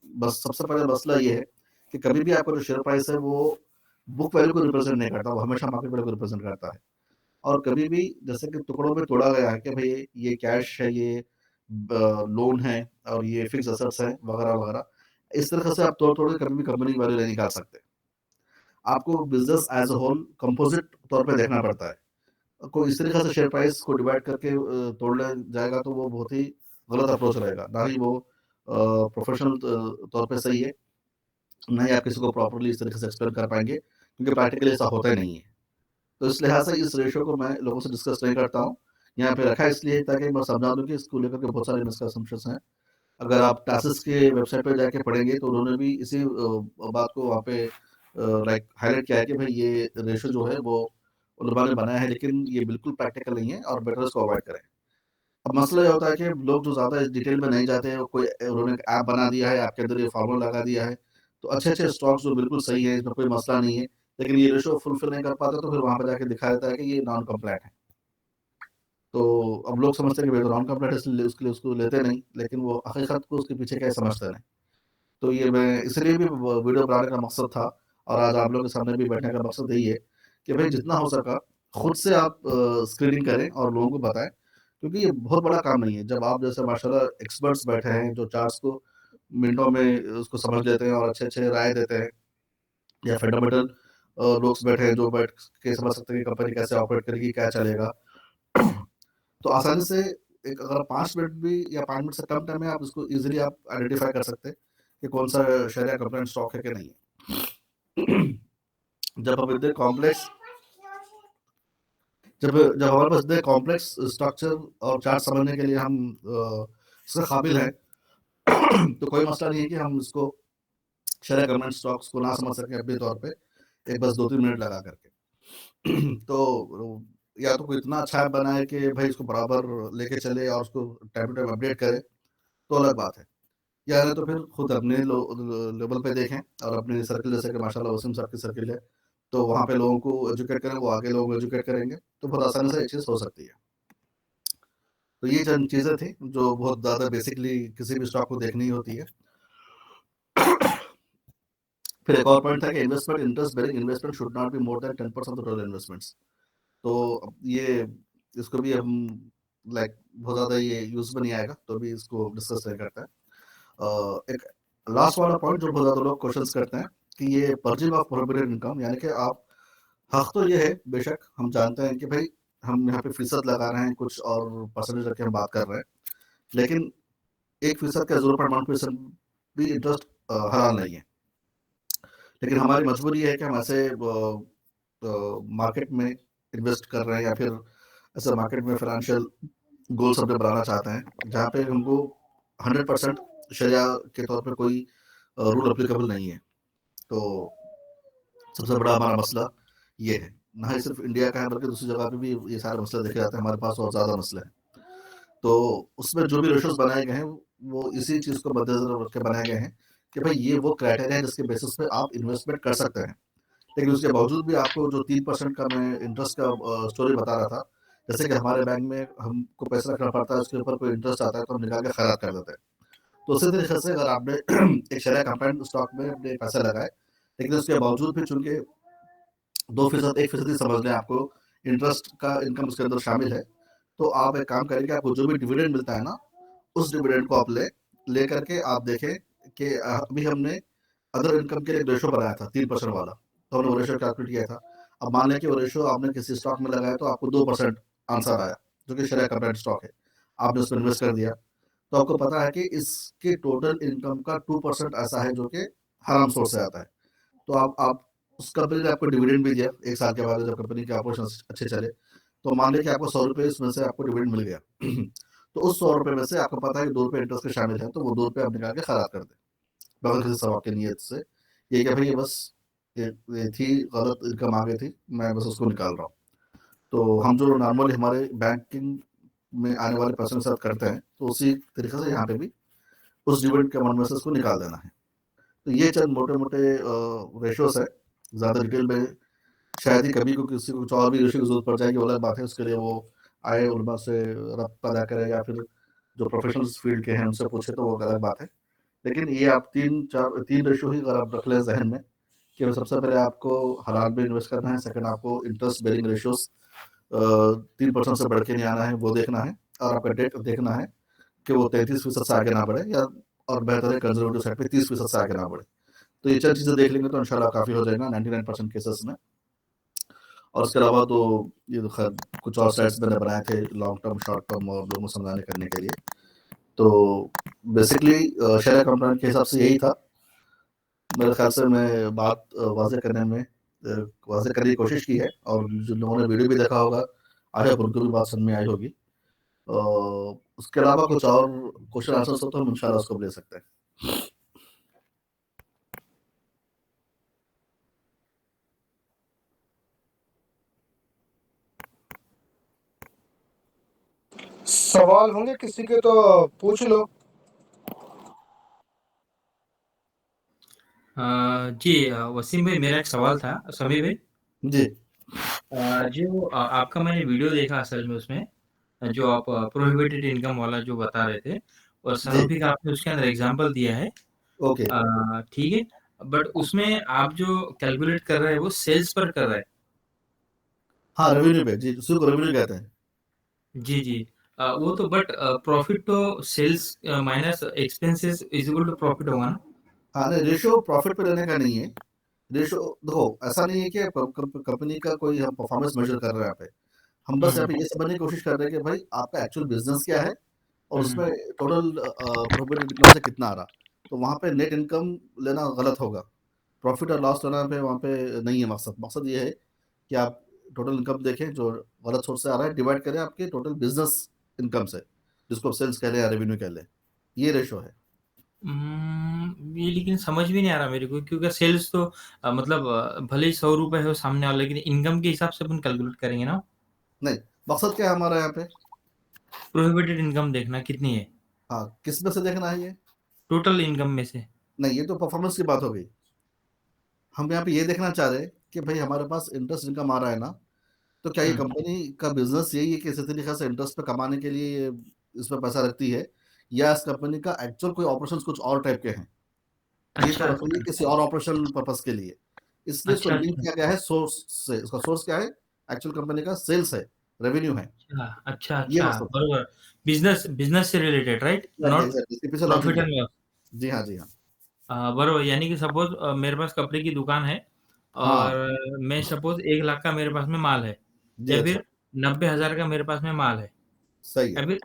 बस सबसे पहले मसला ये है कि कभी भी आपका जो शेयर प्राइस है वो बुक वैल्यू को रिप्रेज़ेंट नहीं करता, वो हमेशा मार्केट वैल्यू को रिप्रेज़ेंट करता है। और कभी भी जैसे कि टुकड़ों में तोड़ा गया है कि भई ये कैश है, ये लोन है और ये फिक्स्ड एसेट्स हैं वगैरह-वगैरह। इस तरह से आप तोड़-तोड़ के कभी भी कंपनी की वैल्यू नहीं निकाल सकते। आपको business as a whole composite तौर पे देखना पड़ता है। कोई इस तरीक़े से शेयर प्राइस को डिवाइड करके तोड़ने जाएगा तो वो बहुत ही गलत अप्रोच रहेगा। ना ही वो प्रोफ़ेशनल तौर पे सही है, ना ही आप किसी को प्रॉपर्ली इस तरीक़े से एक्सप्लेन कर पाएँगे, क्योंकि प्रैक्टिकली ऐसा होता ही नहीं है। तो इस लिहाज से इस रेशियो को मैं लोगों से डिस्कस नहीं करता हूँ। यहाँ पे रखा है इसलिए ताकि मैं समझा दूँ कि इसको लेकर के बहुत सारे मिसकंसेप्शंस हैं। अगर आप टासिस के वेबसाइट पे जाके पढ़ेंगे तो उन्होंने भी इसी बात को वहाँ पे लाइक हाइलाइट किया है कि भाई ये रेशियो जो है वो उलमा ने बनाया है, लेकिन ये बिल्कुल प्रैक्टिकल नहीं है और बेटर इसको अवॉइड करें। अब मसला ये होता है कि लोग जो ज़्यादा इस डिटेल में नहीं जाते हैं, कोई उन्होंने एक ऐप बना दिया है, ऐप के अंदर ये फ़ॉर्मूला लगा दिया है, तो अच्छे-अच्छे स्टॉक्स जो बिल्कुल सही है, इसमें कोई मसला नहीं है, लेकिन ये रेशियो फुलफ़िल नहीं कर पाते तो फिर वहाँ पे जाके दिखा देता है कि ये नॉन कंप्लायंट है। तो अब लोग समझते हैं कि भाई तो नॉन कंप्लायंट है इसलिए उसके लिए उसको लेते नहीं, लेकिन वो हकीकत को उसके पीछे क्या है समझते नहीं। तो ये मैं इसलिए भी वीडियो बनाने का मकसद था और आज आप लोगों के सामने भी बैठने का मकसद यही है कि भाई जितना हो सका खुद से आप स्क्रीनिंग करें और लोगों को बताएं, क्योंकि ये बहुत बड़ा काम नहीं है। जब आप जैसे माशाल्लाह एक्सपर्ट्स बैठे हैं जो चार्ट्स को मिनटों में उसको समझ लेते हैं और अच्छे अच्छे राय देते हैं, या फंडामेंटल लोग बैठे हैं जो बैठ के समझ सकते हैं कि कंपनी कैसे ऑपरेट करेगी, क्या चलेगा, तो आसानी से एक अगर 5 मिनट भी या 5 मिनट से कम टाइम में आप इसको इजीली आप आइडेंटिफाई कर सकते हैं कि कौन सा शरिया कंप्लायंट स्टॉक है कि नहीं है। जब हम इतने कॉम्प्लेक्स जब जब हमारे पास इतने कॉम्प्लेक्स स्ट्रक्चर और चार्ट समझने के लिए हम इसके काबिल हैं, तो कोई मसला नहीं है कि हम इसको शरिया कंप्लायंट स्टॉक्स को ना समझ सकें अपने तौर पे एक बस 2-3 मिनट लगा करके। तो या तो कोई इतना अच्छा ऐप बनाए कि भाई इसको बराबर लेके चले और उसको टाइम टू टाइम अपडेट करे, तो अलग बात है। या नहीं तो फिर खुद अपने लेवल पे देखें और अपने सर्किल जैसे कि माशाल्लाह वसीम साहब की सर्किल है, तो वहाँ पे लोगों को एजुकेट करें, वो आगे लोगों को एजुकेट करेंगे, तो बहुत आसानी से ये चीज़ हो सकती है। तो ये चंद चीज़ें थी जो बहुत ज़्यादा बेसिकली किसी भी स्टॉक को देखनी होती है। फिर एक और पॉइंट था कि investment interest bearing investment should not be more than 10% of total investments. तो ये इसको भी हम लाइक बहुत ज़्यादा ये यूज़ में नहीं आएगा, तो भी इसको डिस्कस नहीं करते हैं। एक लास्ट वाला पॉइंट जो बहुत ज़्यादा लोग क्वेश्चंस करते हैं कि ये पर्जिंग ऑफ प्रोहिबिटेड इनकम, यानी कि आप हक तो ये है, बेशक हम जानते हैं कि भाई हम यहाँ पे फीसद लगा रहे हैं कुछ और परसेंटेज रख के हम बात कर रहे हैं, लेकिन 1% का 0.1% भी इंटरेस्ट हलाल नहीं है। लेकिन हमारी मजबूरी है कि हम ऐसे मार्केट में इन्वेस्ट कर रहे हैं या फिर ऐसे मार्केट में फाइनेंशियल गोल्स अपने बनाना चाहते हैं जहाँ पे हमको 100% शरिया के तौर पे कोई रूल अप्लीकेबल नहीं है। तो सबसे बड़ा हमारा मसला ये है, ना ही सिर्फ इंडिया का है बल्कि दूसरी जगह पे भी ये सारे मसले देखे जाते हैं, हमारे पास और ज़्यादा मसले हैं। तो उसमें जो भी रेशोज़ बनाए गए हैं वो इसी चीज़ को मद्देनज़र रख के बनाए गए हैं कि भाई ये वो क्राइटेरिया है जिसके बेसिस पे आप इन्वेस्टमेंट कर सकते हैं। लेकिन उसके बावजूद भी आपको जो 3% का मैं इंटरेस्ट का स्टोरी बता रहा था, जैसे कि हमारे बैंक में हमको पैसा रखना पड़ता है, उसके ऊपर कोई इंटरेस्ट आता है तो हम निकाल के खैरात कर देते हैं। तो उसी तरीके से अगर आपने एक शरिया कंप्लायंट स्टॉक में अपने पैसे लगाए, लेकिन उसके बावजूद भी चूँकि 2% 1% ही समझ लें आपको इंटरेस्ट का इनकम उसके अंदर शामिल है, तो आप एक काम करें कि आपको जो भी डिविडेंड मिलता है ना, उस डिविडेंड को आप लेकर के आप देखें कि अभी हमने अदर इनकम के लिए एक रेशो बनाया था 3% वाला, तो हमने वो रेशो कैलकुलेट किया था। अब मान लें कि वो रेशो आपने किसी स्टॉक में लगाया तो आपको 2% आंसर आया, जो कि शरिया कंप्लायंट स्टॉक है। आपने उसमें इन्वेस्ट कर दिया, तो आपको पता है कि इसके टोटल इनकम का 2% ऐसा है जो कि हराम सोर्स से आता है। तो आप उस कंपनी ने आपको डिविडेंड भी दिया 1 साल के बाद जब कंपनी के ऑपरेशंस अच्छे चले, तो मान लें कि आपको ₹100 इसमें से आपको डिविडेंड मिल गया। तो उस ₹100 में से आपको पता है कि ₹2 इंटरेस्ट के शामिल हैं, तो वो ₹2 आप निकाल के खैरात कर दें, बगैर किसी सवाब की नीयत से। ये कि भई ये बस ये थी गलत इनकम आ गई थी, मैं बस उसको निकाल रहा हूँ। तो हम जो नॉर्मली हमारे बैंकिंग में आने वाले पैसों के साथ करते हैं, तो उसी तरीके से यहाँ पे भी उस डिविडेंड के अमाउंट में से उसको निकाल देना है। तो ये चंद मोटे-मोटे रेशियोज़ हैं, ज़्यादा डिटेल में शायद ही कभी को किसी को कुछ और भी रेशियो की ज़रूरत पड़ जाएगी, वो अलग बात है, उसके लिए वो आए उलमा से रब्ता अदा करें या फिर जो प्रोफेशनल्स फील्ड के हैं उनसे पूछे तो वो अलग बात है। लेकिन ये आप 3 रेशियो ही अगर आप रख लें ज़हन में कि सबसे पहले आपको हलाल में इन्वेस्ट करना है, सेकंड आपको इंटरेस्ट बेयरिंग रेशियोज़ 3% से बढ़ के नहीं आना है, वो देखना है, और आपका डेट देखना है कि वो 33% से आगे ना बढ़े, या और बेहतर है कंज़र्वेटिव साइड पे 30% से आगे ना बढ़े। तो ये चंद चीज़ें देख लेंगे तो इंशाल्लाह काफ़ी हो जाएगा 99% केसेस में। और उसके अलावा तो ये तो खैर कुछ और स्लाइड्स मैंने बनाए थे लॉन्ग टर्म, शॉर्ट टर्म और दोनों समझाने करने के लिए। तो बेसिकली शरिया कंप्लायंट के हिसाब से यही था। मेरे ख्याल से मैं बात वाज़ेह करने में वाज़ेह करने की कोशिश की है, और जिन लोगों ने वीडियो भी देखा होगा, आई होप उनको भी बात समझ में आई होगी। उसके अलावा कुछ और क्वेश्चन आंसर्स हो तो हम इंशाल्लाह उसको भी ले सकते हैं।
सवाल होंगे किसी के तो पूछ लो।
जी वसीम भाई, मेरा एक सवाल था समी भाई।
जी।
जो आपका मैंने वीडियो देखा असल में, उसमें जो आप प्रोहिबिटेड इनकम वाला जो बता रहे थे, और
जी।
सनोफी का आपने उसके अंदर एग्जांपल दिया है,
ओके।
ठीक है, बट उसमें आप जो कैलकुलेट कर रहे हैं वो सेल्स पर कर रहे हैं।
हाँ, रेवेन्यू पे, जी, उसी को रेवेन्यू कहते हैं।
जी, जी। वो तो बट प्रॉफिट तो sales minus expenses is equal to profit होगा ना?
हाँ, नहीं, रेशियो प्रॉफिट पे लेने का नहीं है। रेशियो देखो, ऐसा नहीं है कि कंपनी का कोई हम परफॉर्मेंस मेजर कर रहे हैं यहाँ पे। हम बस यहाँ पे ये समझने की कोशिश कर रहे हैं कि भाई आपका एक्चुअल बिजनेस क्या है, और उसमें टोटल प्रोफिटेड इनकम से कितना आ रहा। तो वहाँ पे नेट इनकम लेना गलत होगा। प्रॉफिट और लॉस लेना पे वहाँ पे नहीं है मकसद। मकसद ये है कि आप टोटल इनकम देखें जो गलत सोर्स से आ रहा है, डिवाइड करें आपके टोटल बिजनेस इनकम से, जिसको सेल्स कह लें या रेवेन्यू कह लें। ये रेशो है।
ये लेकिन समझ भी नहीं आ रहा मेरे को, क्योंकि सेल्स तो मतलब भले ही 100 रुपए हो सामने वाला, लेकिन इनकम के हिसाब से अपन कैलकुलेट करेंगे ना।
नहीं, मकसद क्या है हमारा यहाँ पे?
प्रोहिबिटेड इनकम देखना कितनी है,
हाँ, किस में से देखना है ये?
टोटल इनकम में से।
नहीं, ये तो परफॉर्मेंस की बात हो गई। हम यहाँ पे ये देखना चाह रहे हैं कि भाई हमारे पास इंटरेस्ट इनकम आ रहा है ना, तो क्या ये
हम्म,
कंपनी का बिजनेस यही है कि इसी तरीके से इंटरेस्ट पे कमाने के लिए ये इसमें पैसा रखती है, या इस कंपनी का एक्चुअल कोई ऑपरेशंस कुछ और टाइप के हैं? ये
अच्छा
तो रख रही है
अच्छा
किसी और ऑपरेशन पर्पस के लिए, इसलिए इसको
अच्छा
लिंक
अच्छा
किया गया है सोर्स से। इसका सोर्स क्या है? एक्चुअल कंपनी का सेल्स है, रेवेन्यू है,
अच्छा अच्छा
ये
अच्छा,
मकसद है।
बरोबर। बिजनेस बिजनेस से related, right?
Exactly
not
exactly, इसके पीछे लॉजिक
प्रॉफिट
ये
एंड लॉस।
है। जी हाँ, जी हाँ।
बरोबर, यानी कि सपोज मेरे पास कपड़े की दुकान है
हाँ,
और मैं सपोज 1 लाख का मेरे पास में माल है,
जी
या
अच्छा,
फिर 90,000 का मेरे पास में माल है,
सही
या
है।
फिर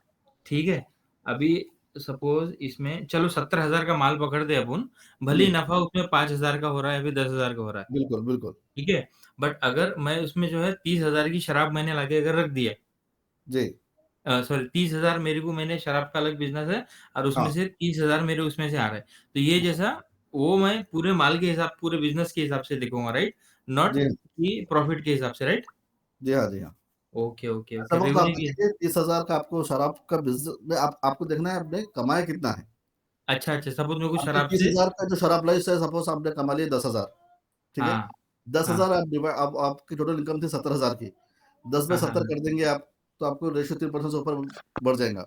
ठीक है। अभी सपोज इसमें चलो 70,000 का माल पकड़ दे अपन, भले
जी,
ही नफा उसमें 5,000 का हो रहा है या फिर 10,000 का हो रहा है,
बिल्कुल, बिल्कुल।
ठीक है। बट अगर मैं उसमें जो है 30,000 की शराब मैंने लाके अगर रख दी है,
जी,
सॉरी 30,000 मेरे को, मैंने शराब का अलग बिजनेस है और उसमें
हाँ,
से 30,000 मेरे उसमें से आ रहा है, तो ये जैसा वो मैं पूरे माल के हिसाब, पूरे बिजनेस के हिसाब से देखूंगा, राइट? नॉट
जी,
कि प्रॉफिट के हिसाब से, राइट?
जी हाँ, जी हाँ।
ओके ओके
ऐसा
ओके,
वक़्त आप
रेवेन्यू की।
देखिए 30,000 का आपको शराब का बिज़ में आप आपको देखना है आपने कमाया कितना है।
अच्छा अच्छा, सपोज मेरे को
आपने
शराब से।
30,000 का जो शराब लाई से सपोज़ आपने कमा लिया 10,000, ठीक है?
हाँ
10,000
हाँ
आप अब आपकी टोटल इनकम थी 70,000 की, 10 में
हाँ हाँ
70
हाँ,
कर देंगे आप, तो आपको रेशियो 3% से ऊपर बढ़ जाएगा।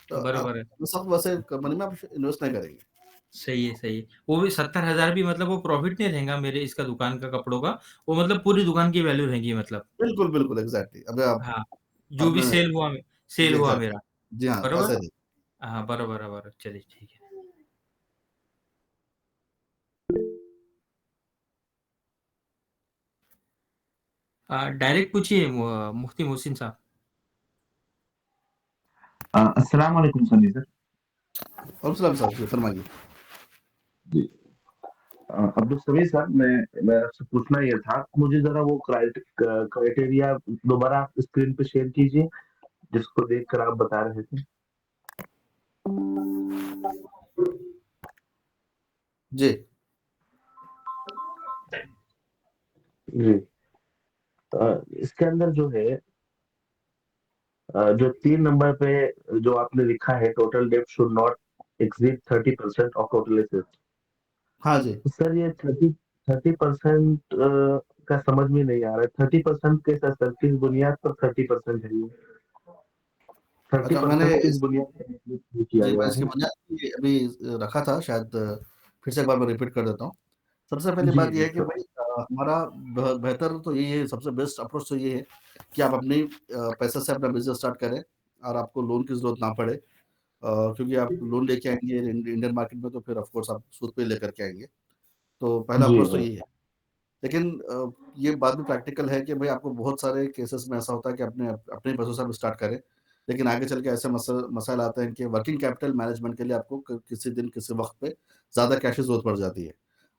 तो आप
बरोबर है।
उस वक़्त वैसे कंपनी में आप इन्वेस्ट नहीं करेंगे।
सही है सही है। वो भी 70,000 भी मतलब वो प्रॉफिट नहीं रहेगा मेरे इसका दुकान का कपड़ों का, वो मतलब पूरी दुकान की वैल्यू रहेगी मतलब।
बिल्कुल, बिल्कुल, एग्ज़ैक्टली। अभी आप
हाँ, जो भी
आपने
सेल
जी,
हुआ
एग्ज़ैक्टली।
मेरा,
जी हाँ,
बरोबर?
ऐसा ही।
हाँ, बरोबर बरोबर, चलिए ठीक है। डायरेक्ट पूछिए मुफ्ती मोहसिन साहब।
अस्सलाम वालेकुम सनी सर।
और सलाम साहब जी, फरमाइए।
जी। अब्दुल समीर सर, मैं आपसे पूछना ये था, मुझे जरा वो क्राइटेरिया दोबारा आप स्क्रीन पे शेयर कीजिए, जिसको देखकर आप बता रहे थे।
जी,
जी। इसके अंदर जो है, जो 3 नंबर पे जो आपने लिखा है, टोटल डेब्ट should not exceed 30% of total assets.
हाँ जी।
तो सर ये 30% का समझ में नहीं आ रहा है। 30% के सर किस बुनियाद पर 30% है ये? थर्टी
अच्छा मैंने
परसेंट किस
इस
बुनियाद पर calculate किया
जी, मैं
गया
इसकी
है?
बुनियाद भी अभी रखा था शायद, फिर से एक बार मैं रिपीट कर देता हूँ। सबसे पहली
जी
बात ये
जी
है कि
सर।
भाई हमारा बेहतर तो यही है, सबसे बेस्ट अप्रोच तो ये है कि आप अपनी पैसे से अपना बिज़नेस स्टार्ट करें और आपको लोन की ज़रूरत ना पड़े। क्योंकि आप लोन लेके आएँगे इंडियन मार्केट में तो फिर ऑफ कोर्स आप सूद पे लेकर के आएँगे। तो पहला
जी
अप्रोच तो
जी।
यही है। लेकिन ये बात भी प्रैक्टिकल है कि भाई आपको बहुत सारे केसेस में ऐसा होता है कि अपने अपने पैसों से आप स्टार्ट करें, लेकिन आगे चल के ऐसे मसाइल आते हैं कि वर्किंग कैपिटल मैनेजमेंट के लिए आपको किसी दिन किसी वक्त पे ज़्यादा कैश की जरूरत पड़ जाती है।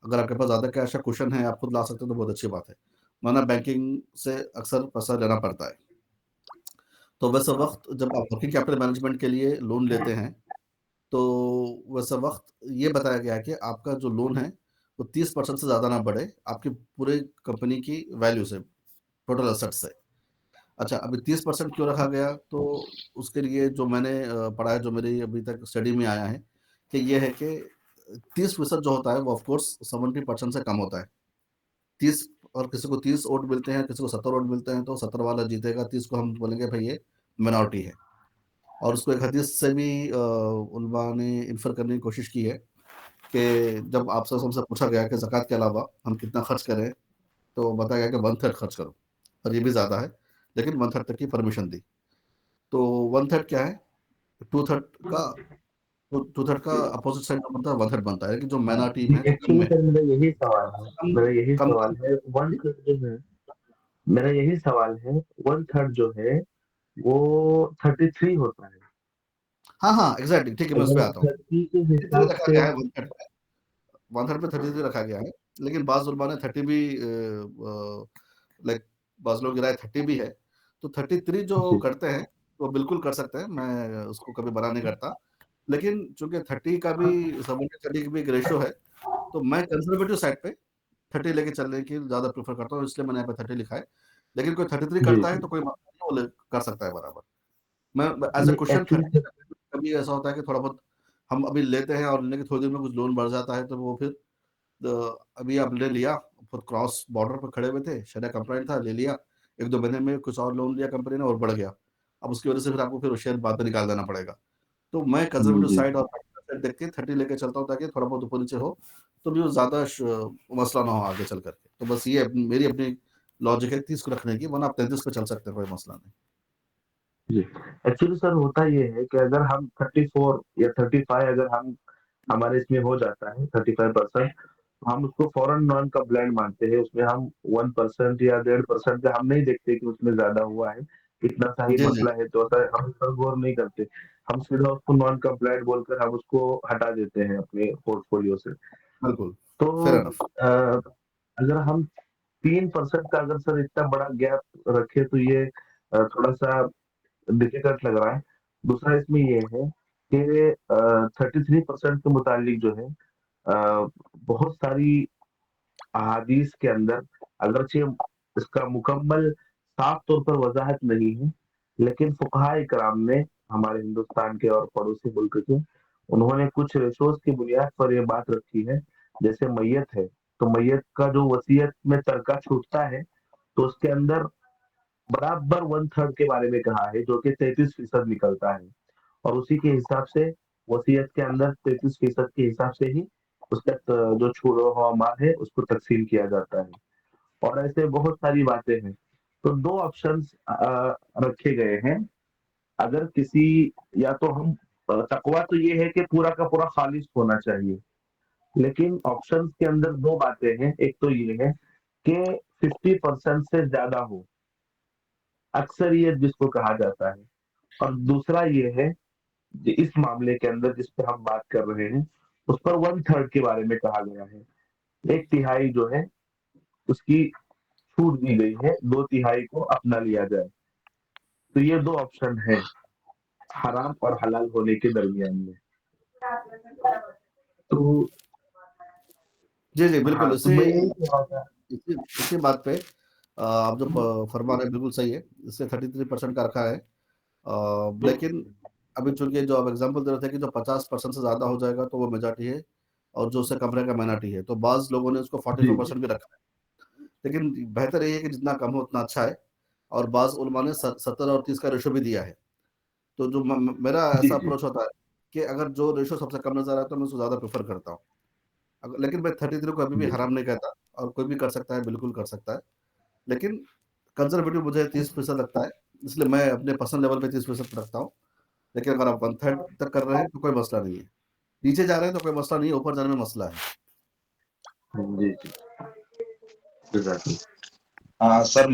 अगर आपके पास ज़्यादा कैश या कुशन है, आप खुद ला सकते हो तो बहुत अच्छी बात है, वरना बैंकिंग से अक्सर पैसा लेना पड़ता है। तो वैसे वक्त जब आप वर्किंग कैपिटल मैनेजमेंट के लिए लोन लेते हैं, तो वैसे वक़्त ये बताया गया है कि आपका जो लोन है, वो 30% से ज़्यादा ना बढ़े, आपकी पूरे कंपनी की वैल्यू से, टोटल एसेट से। अच्छा, अभी 30% क्यों रखा गया? तो उसके लिए जो मैंने पढ़ा है, जो मेरी अभी तक स्टडी में आया है, कि ये है कि 30% जो होता है, वो ऑफ कोर्स 70% से कम होता है। 30 और किसी को 30 वोट मिलते हैं, किसी को 70 वोट मिलते हैं, तो 70 वाला जीतेगा, 30 को हम बोलेंगे, भई ये मिनॉरिटी है। और उसको एक हदीस से भी उलमा ने इन्फर करने की कोशिश की है कि जब आपसे हमसे पूछा गया कि ज़कात के अलावा हम कितना खर्च करें, तो बताया गया कि 1/3 खर्च करो, और ये भी ज़्यादा है, लेकिन 1/3 तक की परमिशन दी। तो 1/3 क्या है? 2/3 का 2/3 का अपोज़िट साइड जो बनता है 1/3 बनता है, लेकिन जो मैना टीम
जी
है, कम
एक्चुअली
में है।
सर
कम
मेरा यही
कम
सवाल है, वन
जी?
थर्ड जो है, मेरा यही सवाल है, वन थर्ड जो है वो 33 होता है।
हाँ, हाँ, एग्ज़ैक्टली ठीक है, मैं उस पे
अगर
आता हूँ।
30 के
33
हिसाब
रखा
से।
गया है 1/3 पे, 1/3 पे 33 रखा गया है, लेकिन बाज़ उलमा ने 30 भी लाइक बाज़ लोग गिराए 30 भी है। तो 33 जो
जी
करते हैं, वो बिल्कुल कर सकते हैं, मैं उसको कभी मना नहीं करता। लेकिन चूँकि 30 का भी 70-30 की भी एक रेशियो है, तो मैं कंज़र्वेटिव साइड पे 30 लेके चलने की ज़्यादा प्रेफ़र करता हूँ, इसलिए मैंने यहाँ पे 30 लिखा है। लेकिन कोई 33
जी
करता है
जी।
तो कोई मसला नहीं, वो कर सकता है बराबर। मैं एज़ अ
नहीं
क्वेश्चन
एक्चुअली
30
सर।
कभी ऐसा होता है कि थोड़ा बहुत हम अभी लेते हैं और लेने के थोड़ी देर में कुछ लोन बढ़ जाता है, तो वो फिर अभी आप ले लिया, फिर क्रॉस बॉर्डर पे खड़े हुए थे, शरिया कंप्लायंट था, ले लिया, 1-2 महीने में कुछ और लोन लिया कंपनी ने और बढ़ गया। अब उसकी वजह से फिर आपको फिर वो शेयर बाद में निकाल देना पड़ेगा। तो मैं कंज़र्वेटिव
जी।
साइड और साइड देख के 30 लेके चलता हूँ ताकि थोड़ा बहुत ऊपर-नीचे हो, तो भी वो ज़्यादा मसला ना हो आगे चल कर के। तो बस ये मेरी अपनी लॉजिक है 30 को रखने की, वरना आप 33 पे चल सकते हैं, कोई मसला नहीं।
जी। एक्चुअली सर होता ये है कि अगर हम 34 या 35 अगर हम हमारे इसमें हो जाता है 35%, हम उसको फॉरेन नॉन का ब्लेंड मानते हैं। उसमें हम 1% या 1.5% का हम नहीं देखते कि उसमें ज़्यादा हुआ है, इतना सा ही
जी, जी।
मसला है, तो ऐसा हम इस पर गौर नहीं करते। हम सीधा उसको नॉन का ब्लेंड बोलकर हम उसको हटा देते हैं अपने पोर्टफोलियो से।
बिल्कुल,
तो
फेयर एनफ।
अगर हम 3% का अगर सर इतना बड़ा गैप रखें तो ये थोड़ा-सा डिफ़िकल्ट लग रहा है। दूसरा इसमें ये है कि 33% के मुतालिक जो है बहुत सारी अहादीस के अंदर अगरचे इसका मुकम्मल साफ तौर पर वज़ाहत नहीं है, लेकिन फुक़हा-ए किराम ने हमारे हिंदुस्तान के और पड़ोसी मुल्क के, उन्होंने कुछ रेशोज़ की बुनियाद पर ये बात रखी है, जैसे मय्यत है, तो मय्यत का जो वसीयत में तरका छूटता है, तो उसके अंदर बराबर 1/3 के बारे में कहा है, जो कि 33% निकलता है और उसी के हिसाब से वसीयत के अंदर 33% के हिसाब से ही उसका जो छोड़ा हुआ माल है, उसको तक़सीम किया जाता है और ऐसे बहुत सारी बातें हैं। तो 2 ऑप्शंस रखे गए हैं। अगर किसी या तो हम तकवा तो ये है कि पूरा का पूरा खालिस होना चाहिए, लेकिन ऑप्शंस के अंदर 2 बातें हैं। एक तो ये है कि 50% से ज़्यादा हो, अक्सरियत जिसको कहा जाता है और दूसरा ये है कि इस मामले के अंदर जिस पे हम बात कर रहे हैं, उस पर 1/3 के बारे में कहा गया है। 1/3 जो है उसकी छूट दी गई है, 2/3 को अपना लिया जाए। तो ये 2 ऑप्शन हैं, हराम और हलाल होने के दरमियान में। तो
जी, जी, बिल्कुल,
हाँ, तो मैं यही कह रहा था।
इसी इसी बात पे आप जो फरमा रहे हैं बिल्कुल सही है। इससे 33% का रखा है। लेकिन अभी चूँकि जो आप एग्ज़ाम्पल दे रहे थे कि जो 50% से ज़्यादा हो जाएगा तो वो मेजॉरिटी है और जो उससे कम रहेगा माइनॉरिटी है। तो बाज़ लोगों ने उसको
जी,
44% भी रखा है। लेकिन बेहतर यही है कि जितना कम हो उतना अच्छा है और बाज़ उलमा ने 70 और 30 का रेशियो भी दिया है। तो जो मेरा
जी,
ऐसा
जी।
अप्रोच होता है कि अगर जो रेशियो सबसे कम नज़र आता है मैं उसको ज़्यादा प्रेफ़र करता हूँ। लेकिन मैं 33 को कभी भी
जी,
हराम नहीं कहता और कोई भी कर सकता है, बिल्कुल कर सकता है। लेकिन कंज़र्वेटिव मुझे 30% लगता है, इसलिए मैं अपने पर्सनल लेवल पे 30% रखता हूँ। लेकिन अगर आप 1/3 तक कर रहे हैं तो कोई मसला नहीं है। नीचे जा रहे हैं तो कोई मसला नहीं है, ऊपर जाने में मसला है।
जी, जी। एग्ज़ैक्टली।
सर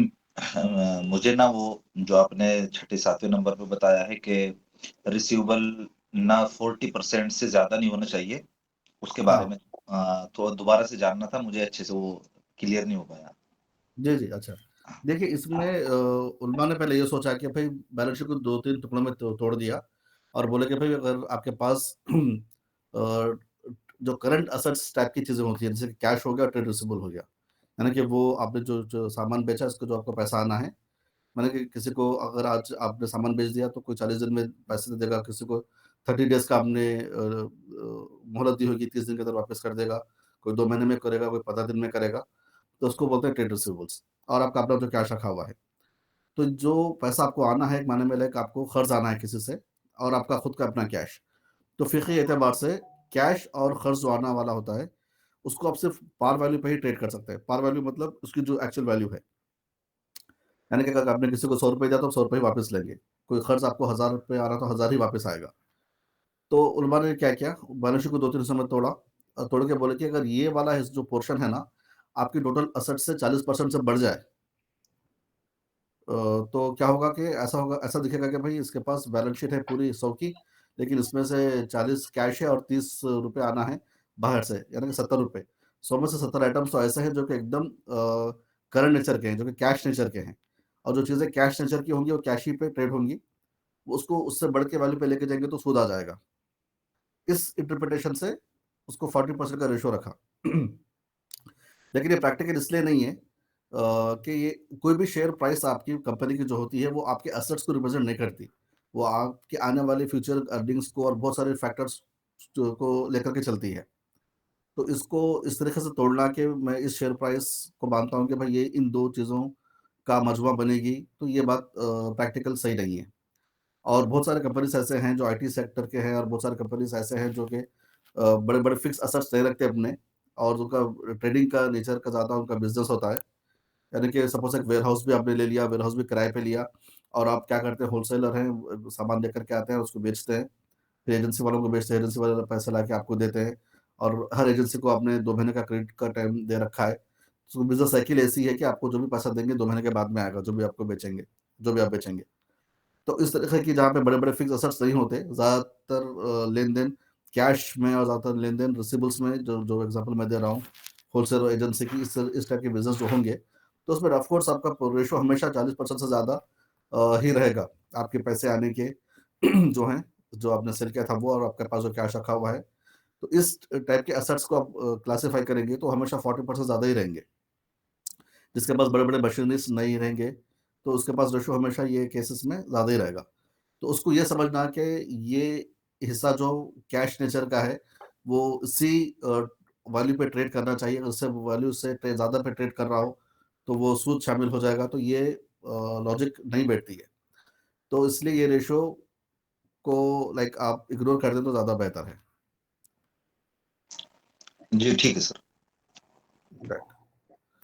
मुझे ना वो जो आपने छठे 7वें नंबर पे बताया है कि रिसीवेबल ना 40% से ज़्यादा नहीं होना चाहिए, उसके बारे
हाँ।
में तो दोबारा से जानना था, मुझे अच्छे से वो क्लियर नहीं हो पाया।
जी, जी, अच्छा। देखिए इसमें उलमा ने पहले ये सोचा कि भई बैलेंस शीट को 2-3 टुकड़ों में तोड़ दिया और बोले कि भई अगर आपके पास जो करंट असेट्स टाइप की चीज़ें होती हैं, जैसे कि कैश हो गया और ट्रेड रिसीवेबल हो गया। यानी कि वो आपने जो सामान बेचा उसको जो आपको पैसा आना है, माने कि किसी को अगर आज आपने सामान बेच दिया तो कोई 40 दिन में पैसे दे देगा, किसी को 30 डेज़ का आपने मोहलत दी होगी, 30 दिन के अंदर वापस कर देगा, कोई 2 महीने में करेगा, कोई 15 दिन में करेगा, तो उसको बोलते हैं ट्रेड रिसीवेबल्स और आपका अपना जो कैश रखा हुआ है। तो जो पैसा आपको आना है, एक मायने में लाइक आपको कर्ज़ आना है किसी से और आपका खुद का अपना कैश। तो फ़िक़ही एतबार से कैश और कर्ज़ जो आना वाला होता है, उसको आप सिर्फ़ पार वैल्यू पे ही ट्रेड कर सकते हैं। पार वैल्यू मतलब उसकी जो एक्चुअल वैल्यू है। यानी कि अगर आपने किसी को ₹100 दिया तो आप ₹100 ही वापस लेंगे। कोई कर्ज़ आपको ₹1000 आ रहा तो 1000 ही वापस आएगा। तो उलमा ने क्या किया, बैलेंस शीट को 2-3 हिस्सों में तोड़ा और तोड़ के बोले कि अगर ये वाला जो पोर्शन है ना, आपकी टोटल एसेट से 40% से बढ़ जाए तो क्या होगा कि ऐसा दिखेगा कि भाई इसके पास बैलेंस शीट है पूरी 100 की, लेकिन इसमें से 40 कैश है और ₹30 आना है बाहर से, यानी कि ₹70। 100 में से 70 आइटम्स तो ऐसे हैं जो कि एकदम करंट नेचर के हैं, जो कि कैश नेचर के हैं और जो चीज़ें कैश नेचर की होंगी वो कैश ही पे ट्रेड होंगी, वो उसको उससे बढ़ के वैल्यू पे लेके जाएँगे तो सूद आ जाएगा। इस इंटरप्रिटेशन से उसको 40% का रेशियो रखा। लेकिन ये प्रैक्टिकल इसलिए नहीं है कि ये कोई भी शेयर प्राइस आपकी कंपनी की जो होती है वो आपके एसेट्स को रिप्रेजेंट नहीं करती। वो आपके आने वाले फ्यूचर अर्निंग्स को और बहुत सारे फैक्टर्स जो को लेकर के चलती है। तो इसको इस तरीके से तोड़ना कि मैं इस शेयर प्राइस को मानता हूँ कि भाई ये इन 2 चीज़ों का मजमा बनेगी, तो ये बात प्रैक्टिकल सही नहीं है। और बहुत सारे कंपनीज़ ऐसे हैं जो आईटी सेक्टर के हैं और बहुत सारे कंपनीज़ ऐसे हैं जो कि बड़े-बड़े फिक्स एसेट्स नहीं रखते अपने और उनका ट्रेडिंग का नेचर का ज़्यादा उनका बिज़नेस होता है। यानी कि सपोज़ एक वेयरहाउस भी आपने ले लिया, वेयरहाउस भी किराए पे लिया और आप क्या करते हैं होलसेलर हैं, सामान लेकर के आते हैं, उसको बेचते हैं। फिर एजेंसी वालों को बेचते हैं, एजेंसी वाले पैसे लाके आपको देते हैं और हर एजेंसी को आपने 2 महीने का क्रेडिट का टाइम दे रखा है। तो बिज़नेस साइकिल ऐसी है कि आपको जो भी पैसा देंगे 2 महीने के बाद में आएगा, जो भी आपको बेचेंगे, जो भी आप बेचेंगे। तो इस तरह की जहाँ पे बड़े-बड़े फिक्स एसेट्स नहीं होते, ज़्यादातर लेन-देन कैश में और ज़्यादातर लेन-देन रिसीवेबल्स में जो जो एग्ज़ाम्पल मैं दे रहा हूँ, होलसेल और एजेंसी की इस टाइप के बिज़नेस जो होंगे, तो उसमें ऑफ कोर्स आपका रेशो हमेशा 40% से ज़्यादा ही रहेगा, आपके पैसे आने के जो हैं, जो आपने सेल किया था वो और आपके पास जो कैश रखा हुआ है। तो इस टाइप के एसेट्स को आप क्लासिफ़ाई करेंगे तो हमेशा 40% ज़्यादा ही रहेंगे। जिसके पास बड़े-बड़े मशीनरीज़ नहीं रहेंगे, तो उसके पास रेशो हमेशा ये केसेस में ज़्यादा ही रहेगा। तो उसको ये समझना कि ये हिस्सा जो कैश नेचर का है, वो इसी वैल्यू पे ट्रेड करना चाहिए। उससे वैल्यू से ज़्यादा पे ट्रेड कर रहा हो, तो वो सूद शामिल हो जाएगा, तो ये लॉजिक नहीं बैठती है। तो इसलिए ये रेशो को लाइक आप इग्नोर कर दें तो ज़्यादा बेहतर है।
जी, ठीक है सर।
राइट।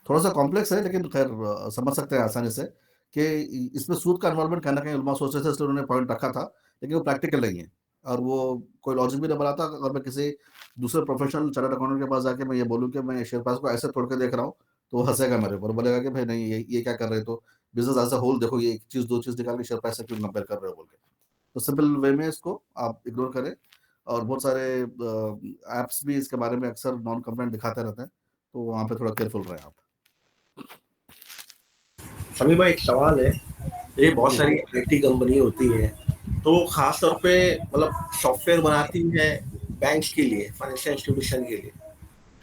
थोड़ा-सा कॉम्प्लेक्स है लेकिन ख़ैर समझ सकते हैं आसानी से कि इसमें सूद का इन्वॉल्वमेंट कहीं न कहीं उलमा सोच रहे थे इसलिए उन्होंने पॉइंट रखा था, लेकिन वो प्रैक्टिकल नहीं है और वो कोई लॉजिक भी नहीं बनाता। अगर मैं किसी दूसरे प्रोफेशनल चार्टर्ड अकाउंटेंट के पास जाके मैं ये बोलूँ कि मैं शेयर प्राइस को ऐसे तोड़ के देख रहा हूँ, तो वो हँसेगा मेरे ऊपर, बोलेगा कि भाई नहीं ये क्या कर रहे हो? तो बिज़नेस एज़ अ होल देखो ये 1 चीज़ 2 चीज़ निकाल के शेयर प्राइस से क्यों कंपेयर कर रहे हो बोल के। तो सिंपल वे में इसको आप इग्नोर करें और बहुत सारे ऐप्स भी इसके बारे में अक्सर नॉन कंप्लायंट दिखाते रहते हैं, तो वहाँ पे थोड़ा केयरफुल रहें आप।
समीर भाई एक सवाल है, ये बहुत
जी।
सारी आईटी कंपनी होती है, तो खास तौर पे मतलब सॉफ्टवेयर बनाती है बैंक्स के लिए, फाइनेंशियल इंस्टीट्यूशन के लिए।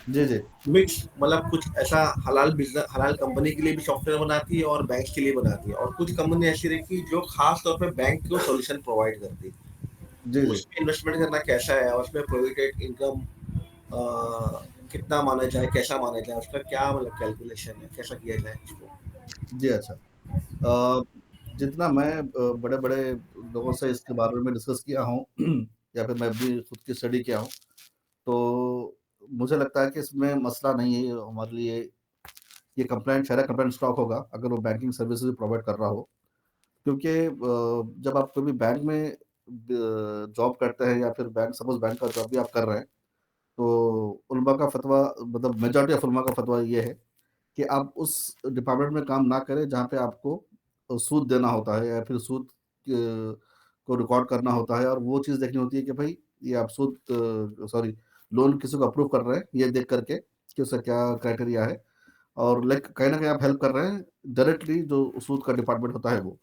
जी, जी।
मिक्स मतलब कुछ ऐसा हलाल बिजनेस, हलाल कंपनी के लिए भी सॉफ्टवेयर बनाती है और बैंक्स के लिए बनाती है, और कुछ कंपनी ऐसी रहती है जो खास तौर पे बैंक को सॉल्यूशन प्रोवाइड करती है।
जी, जी।
उसमें इन्वेस्टमेंट करना कैसा है और उसमें प्रोविडेंट इनकम कितना माना जाए, कैसा माना जाए, उसका क्या मतलब कैलकुलेशन है, कैसा किया जाए इसको?
जी, अच्छा। अ, जितना मैं बड़े-बड़े लोगों से इसके बारे में डिस्कस किया हूँ या फिर मैं भी खुद की स्टडी किया हूँ, तो मुझे लगता है कि इसमें मसला नहीं है हमारे लिए। ये कंप्लायंट शहरा कंप्लायंट स्टॉक होगा अगर वो बैंकिंग सर्विसेज़ प्रोवाइड कर रहा हो। क्योंकि जब आप कभी बैंक में जॉब करते हैं या फिर सपोज़ बैंक का जॉब भी आप कर रहे हैं, तो उलमा का फ़तवा मतलब मेजॉरिटी ऑफ उलमा का फ़तवा ये है कि आप उस डिपार्टमेंट में काम ना करें जहाँ पे आपको सूद देना होता है या फिर सूद को रिकॉर्ड करना होता है और वो चीज़ देखनी होती है कि भाई ये आप सॉरी लोन किसी को अप्रूव कर रहे हैं ये देख करके कि उसका क्या क्राइटेरिया है और लाइक कहीं न कहीं आप हेल्प कर रहे हैं डायरेक्टली जो सूद का डिपार्टमेंट होता है वो।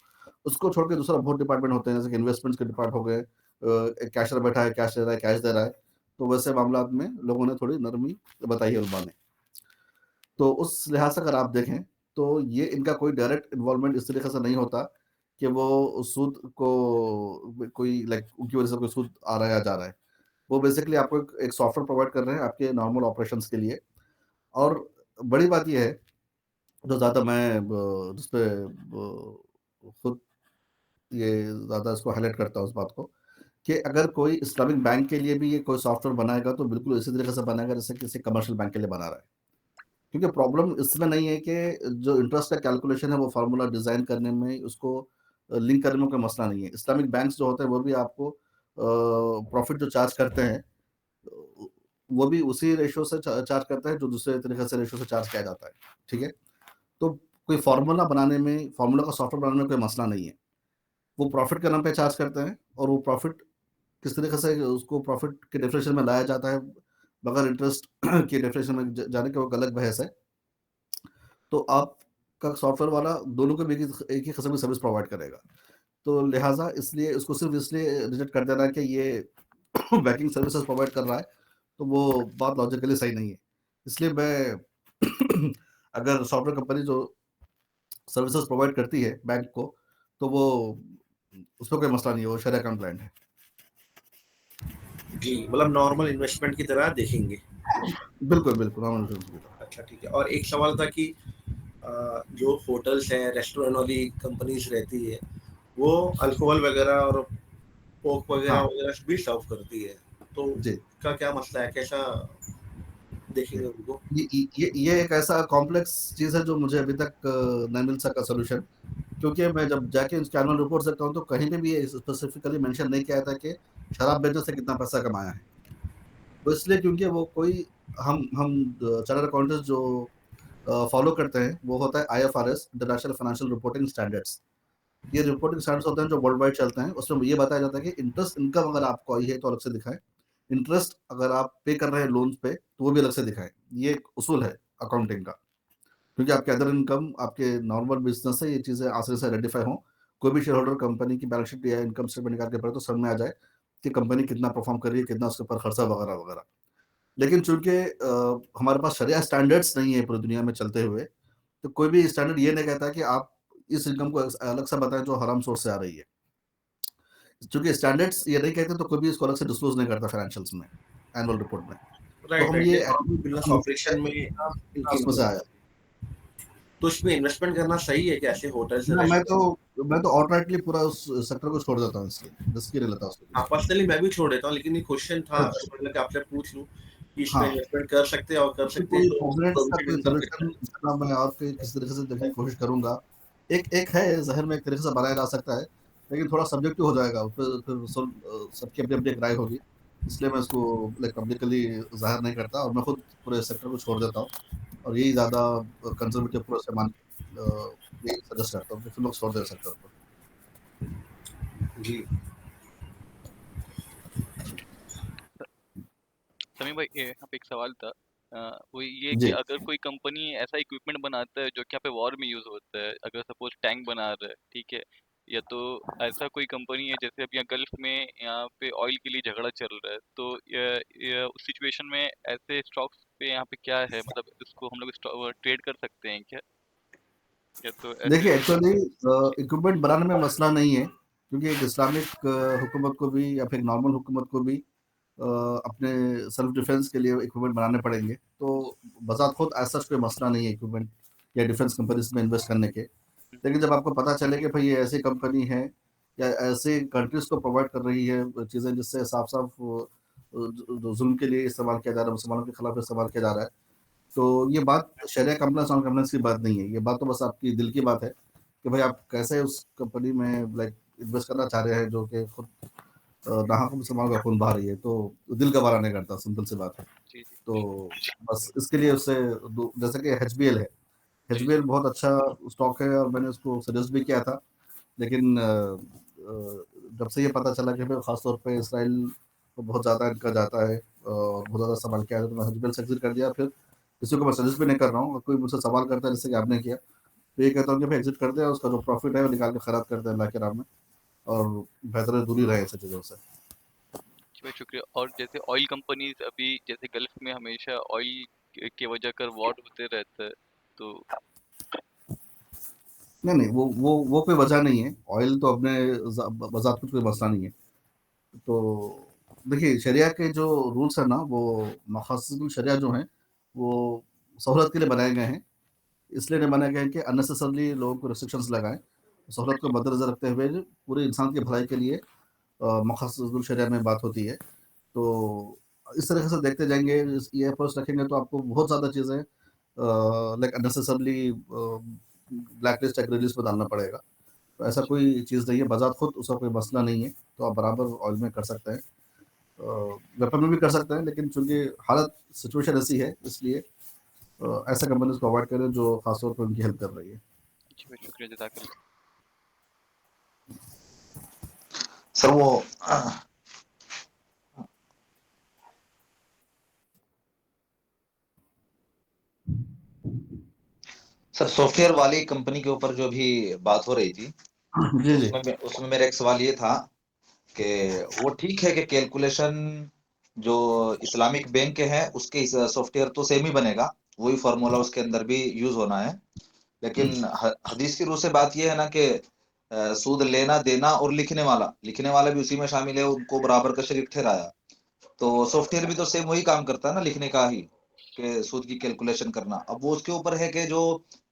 उसको छोड़ के दूसरा बहुत डिपार्टमेंट होते हैं जैसे कि इन्वेस्टमेंट्स के डिपार्ट हो गए, एक कैशियर बैठा है, कैश ले रहा है, कैश दे रहा है। तो वैसे मामलात में लोगों ने थोड़ी नरमी बताई है उलमा ने। तो उस लिहाज से अगर आप देखें, तो ये इनका कोई डायरेक्ट इन्वॉल्वमेंट इस तरीके से नहीं होता कि वो सूद को कोई लाइक उनकी वजह से कोई सूद आ रहा है या जा रहा है। वो बेसिकली आपको एक सॉफ्टवेयर प्रोवाइड कर रहे हैं आपके नॉर्मल ऑपरेशंस के लिए और बड़ी बात ये है, जो ज़्यादा मैं जिसपे खुद ये ज़्यादा इसको हाइलाइट करता हूँ इस बात को, कि अगर कोई इस्लामिक बैंक के लिए भी ये कोई सॉफ्टवेयर बनाएगा, तो बिल्कुल इसी तरीके से बनाएगा जैसे किसी कमर्शियल बैंक के लिए बना रहा है। क्योंकि प्रॉब्लम इसमें नहीं है कि जो इंटरेस्ट का कैलकुलेशन है वो फ़ॉर्मूला डिज़ाइन करने में उसको लिंक करने में कोई मसला नहीं है। इस्लामिक बैंक्स जो होते हैं वो भी आपको प्रॉफ़िट जो चार्ज करते हैं वो भी उसी रेशियो से चार्ज करते हैं जो दूसरे तरीके से रेशियो से चार्ज किया जाता है। ठीक है? तो कोई फ़ॉर्मूला का सॉफ्टवेयर बनाने में कोई मसला नहीं है। वो प्रॉफ़िट के नाम पे चार्ज करते हैं और वो प्रॉफ़िट किस तरीके से उसको प्रॉफ़िट के डेफिनिशन में लाया जाता है बगैर इंटरेस्ट के डेफिनिशन में जाने की वो एक अलग बहस है। तो आपका सॉफ्टवेयर वाला दोनों को भी एक ही किस्म की सर्विस प्रोवाइड करेगा। तो लिहाज़ा इसलिए उसको सिर्फ़ इसलिए रिजेक्ट कर देना कि ये बैंकिंग सर्विसेज़ प्रोवाइड कर रहा है, तो वो बात लॉजिकली सही नहीं है। इसलिए मैं अगर सॉफ्टवेयर कंपनी जो सर्विसेज़ प्रोवाइड करती है बैंक को, तो वो उसमें कोई मसला नहीं है, वो शरिया कंप्लायंट है।
जी, मतलब नॉर्मल इन्वेस्टमेंट की तरह देखेंगे।
बिल्कुल, बिल्कुल। हाँ,
अच्छा ठीक है, और एक सवाल था कि जो होटल्स हैं, रेस्टोरेंट वाली कंपनीज रहती है, वो अल्कोहल वगैरह और कोक वगैरह
हाँ
वगैरह भी सर्व करती है, तो
जी
का क्या मसला है, कैसा
जी
देखेंगे उनको?
ये एक ऐसा कॉम्प्लेक्स चीज है जो मुझे अभी तक नहीं मिल सका सोल्यूशन, क्योंकि मैं जब जाके उसके एनुअल रिपोर्ट देखता हूँ तो कहीं पे भी ये स्पेसिफिकली मेंशन नहीं किया था कि शराब बेचने से कितना पैसा कमाया है। तो इसलिए क्योंकि वो कोई हम चार्टर्ड अकाउंटेंट्स जो फॉलो करते हैं वो होता है IFRS, international financial reporting standards. ये रिपोर्टिंग स्टैंडर्ड्स होते हैं जो वर्ल्ड वाइड चलते हैं। उसमें ये बताया जाता है कि इंटरेस्ट इनकम अगर आपको आई है तो अलग से दिखाएं, इंटरेस्ट अगर आप पे कर रहे हैं लोन पे तो वो भी अलग से दिखाएं। ये एक उसूल है अकाउंटिंग का, क्योंकि आपके अदर इनकम आपके नॉर्मल बिजनेस से ये चीज़ें आसानी से आइडेंटिफाई हों। कोई भी शेयर होल्डर कंपनी की बैलेंस शीट या इनकम स्टेटमेंट निकाल के पढ़े तो समझ में आ जाए कि कंपनी कितना परफॉर्म कर रही है, कितना उसके ऊपर खर्चा वगैरह वगैरह। लेकिन चूंकि हमारे पास शरिया स्टैंडर्ड्स नहीं है पूरी दुनिया में चलते हुए, तो कोई भी स्टैंडर्ड ये नहीं कहता कि आप इस इनकम को अलग से बताएं जो हराम सोर्स से आ रही है। चूंकि स्टैंडर्ड्स ये नहीं कहते तो कोई भी इसको अलग से डिस्क्लोज नहीं करता फाइनेंशियल्स में, एनुअल रिपोर्ट में। तो
राइट,
हम
राइट,
ये
लेकिन बिजनेस ऑपरेशन में
उसमें से आया।
तो इसमें इन्वेस्टमेंट करना सही है कि ऐसे होटल्स
ना
रेस्टोरेंट?
मैं तो आउटराइटली पूरा उस सेक्टर को छोड़ देता हूँ, इसलिए रिस्क ही नहीं लेता उसके
हाँ,
लिए।
पर्सनली मैं भी छोड़ देता हूँ, लेकिन ये क्वेश्चन था
अच्छा,
तो मैंने कहा आपसे पूछ लूं कि इसमें
हाँ
इन्वेस्टमेंट कर सकते हैं, और कर
कोई
सकते हैं तो
कॉन्फिडेंस का
प्रोफिटेड
कोई
इनकम कितना
सोल्यूशन जितना मैं और किसी तरीके से देखने की कोशिश करूंगा। एक है जहर में, एक तरीके से बनाया जा सकता है, लेकिन थोड़ा सब्जेक्टिव हो जाएगा। फिर सबकी अपनी अपनी एक राय होगी, इसलिए मैं इसको लाइक पब्लिकली जाहिर नहीं करता और मैं खुद पूरे सेक्टर को छोड़ देता हूँ। और यही ज़्यादा कंजर्वेटिव अप्रोच से मान यही सजेस्ट करता हूँ कि फिर लोग छोड़ दें सेक्टर को।
है? जी।
समीर भाई, यहाँ पे एक सवाल था। वो ये कि
जी
अगर कोई कंपनी ऐसा इक्विपमेंट बनाता है जो कि यहाँ पे वॉर में यूज होता है, अगर सपोज टैंक बना रहा है, ठीक है, या तो ऐसा कोई कंपनी है जैसे अब यहाँ गल्फ में यहाँ पे ऑयल के लिए झगड़ा चल रहा है, तो उस सिचुएशन में ऐसे स्टॉक्स पे यहाँ पे क्या है, मतलब इसको हम लोग ट्रेड कर सकते हैं क्या, या तो ऐसे?
देखिए, एक्चुअली इक्विपमेंट बनाने में मसला नहीं है, क्योंकि एक इस्लामिक हुकूमत को भी या फिर नॉर्मल हुकूमत को भी अपने सेल्फ डिफेंस के लिए इक्विपमेंट बनाने पड़ेंगे। तो बज़ात खुद ऐसा कोई मसला नहीं है इक्विपमेंट या डिफेंस कंपनीज में इन्वेस्ट करने के। लेकिन जब आपको पता चले कि भाई ये ऐसी कंपनी है या ऐसे कंट्रीज को प्रोवाइड कर रही है चीज़ें जिससे साफ साफ जुल्म के लिए इस्तेमाल किया जा रहा है, मुसलमानों के खिलाफ इस्तेमाल किया जा रहा है, तो ये बात शरिया कंप्लायंस नॉन कंप्लायंस की बात नहीं है। ये बात तो बस आपकी दिल की बात है कि भाई आप कैसे उस कंपनी में लाइक इन्वेस्ट करना चाह रहे हैं जो कि खुद नाहक मुसलमानों का खून बहा रही है, तो दिल गवारा नहीं करता, सिंपल सी बात है।
जी जी
तो बस इसके लिए उससे जैसे कि एचबीएल है,
जी
एचबीएल बहुत अच्छा स्टॉक है और मैंने उसको सजेस्ट भी किया था। लेकिन जब से ये पता चला कि भाई खासतौर पे इसराइल को बहुत ज़्यादा इनका जाता है और बहुत ज़्यादा सवाल किया है, तो मैं एचबीएल से एग्जिट कर दिया। फिर किसी को मैं सजेस्ट भी नहीं कर रहा हूँ, कोई मुझसे सवाल करता है जैसे कि आपने किया, तो ये कहता हूँ कि भाई एग्जिट कर दे और उसका जो प्रॉफिट है वो निकाल के खराब कर दे अल्लाह के राह में, और बेहतर है दूरी रहे ऐसी चीज़ों से।
जी भाई, शुक्रिया। और जैसे ऑयल कंपनीज अभी जैसे गल्फ में हमेशा ऑयल के वजह कर वॉर होते रहता है, तो
नहीं नहीं, वो कोई वजह नहीं है। ऑयल तो अपने बजात कुछ कोई मसला नहीं है। तो देखिए, शरिया के जो रूल्स है ना, वो मखासिसुल शरिया जो हैं वो सहूलत के लिए बनाए गए हैं। इसलिए नहीं बनाए गए हैं कि अननेसेसरली लोगों को रिस्ट्रिक्शंस लगाएं। सहूलत को मद्देनजर रखते हुए जो पूरे इंसान की भलाई के लिए मखासिसुल शरिया में बात होती है। तो इस तरीके से देखते जाएंगे, ये अप्रोच रखेंगे तो आपको बहुत ज़्यादा चीज़ें लाइक अननेसेसरली ब्लैक लिस्ट या ग्रे लिस्ट में डालना पड़ेगा। तो ऐसा कोई चीज़ नहीं है, बाजार खुद उसका कोई मसला नहीं है, तो आप बराबर ऑयल में कर सकते हैं, वेपन में भी कर सकते हैं। लेकिन चूंकि हालत सिचुएशन ऐसी है, इसलिए ऐसे कंपनीज को अवॉइड करें जो खासतौर पर उनकी हेल्प कर रही है।
जी भाई, शुक्रिया, जज़ाकल्लाह।
सर वो सर सॉफ्टवेयर वाली कंपनी के ऊपर जो भी बात हो रही थी,
जी जी
उसमें मेरा एक सवाल ये था कि वो ठीक है कि कैलकुलेशन जो इस्लामिक बैंक के हैं उसके सॉफ्टवेयर तो सेम ही बनेगा, वही फार्मूला उसके अंदर भी यूज होना है, लेकिन हदीस की रूह से बात ये है ना कि सूद लेना देना और लिखने वाला भी उसी में शामिल है, उनको बराबर का शरीक ठहराया, तो सॉफ्टवेयर भी तो सेम वही काम करता है ना, लिखने का ही। के सूद की कैलकुलेशन करना। अब वो उसके ऊपर है कि जो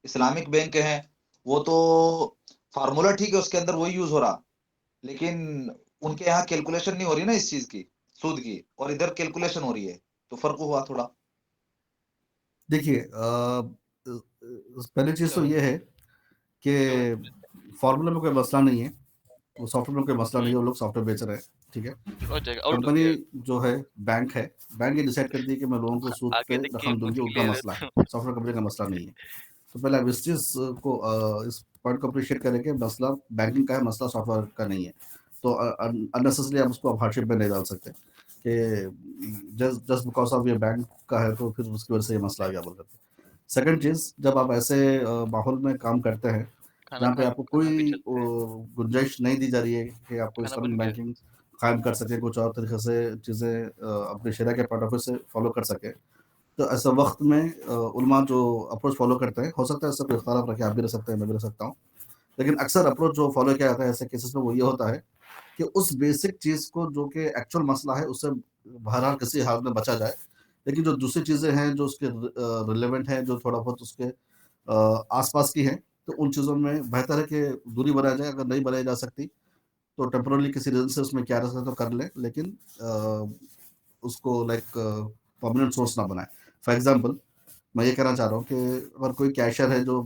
इस्लामिक बैंक हैं वो तो फार्मूला ठीक है, उसके अंदर वही यूज हो रहा, लेकिन उनके यहाँ कैलकुलेशन नहीं हो रही ना इस चीज की, सूद की, और इधर कैलकुलेशन हो रही है, तो फर्क हुआ थोड़ा।
देखिए पहली चीज तो ये है कि फॉर्मूला में कोई मसला नहीं है, वो सॉफ्टवेयर में कोई मसला नहीं है, वो लोग सॉफ्टवेयर बेच रहे हैं, ठीक है।
हो जाएगा, आउट हो
कंपनी
गया।
जो है बैंक ये डिसाइड करती है कि मैं लोगों को सूद पे
आगे देख के
रकम दूंगी,
कुछ
उनका
क्लियर है
मसला है,
तो
सॉफ्टवेयर कंपनी का मसला नहीं है। तो पहले आप इस चीज को इस पॉइंट को अप्रिशिएट करें कि मसला बैंकिंग का है, मसला सॉफ्टवेयर का नहीं है। तो अननेसेसरी आप उसको हार्डशिप में नहीं डाल सकते कि जस्ट बिकॉज ऑफ ये बैंक का है तो फिर उसकी वजह से ये मसला आ गया बोल करके। सेकंड चीज, जब आप ऐसे माहौल में काम करते हैं
खाना
जहाँ पे
खा
आपको
खाना भी
कोई
चलता है,
गुंजाइश नहीं दी जा रही है कि आपको
खाना
इस्लामिक
बन गया।
बैंकिंग कायम कर सके, कुछ और तरीके से चीज़ें अपने शरिया के पॉइंट ऑफ व्यू से फॉलो कर सके, तो ऐसे वक्त में उलमा जो अप्रोच फॉलो करते हैं, हो सकता है इससे कोई इख्तलाफ रखे, आप भी रह सकते हैं, मैं भी रह सकता हूँ, लेकिन अक्सर अप्रोच जो फॉलो किया जाता है ऐसे केसेस में वो ये होता है कि उस बेसिक चीज़ को जो कि एक्चुअल मसला है उससे बहरहाल किसी हाल में बचा जाए, लेकिन जो दूसरी चीज़ें हैं जो उसके रिलेवेंट हैं, जो थोड़ा बहुत उसके आसपास की हैं, तो उन चीज़ों में बेहतर है कि दूरी बनाई जाए। अगर नहीं बनाई जा सकती तो टेम्पररी किसी रीजन से उसमें क्या रह सकता है तो कर लें, लेकिन उसको लाइक परमानेंट सोर्स ना बनाए। फॉर एग्जांपल मैं ये कहना चाह रहा हूँ कि अगर कोई कैशियर है जो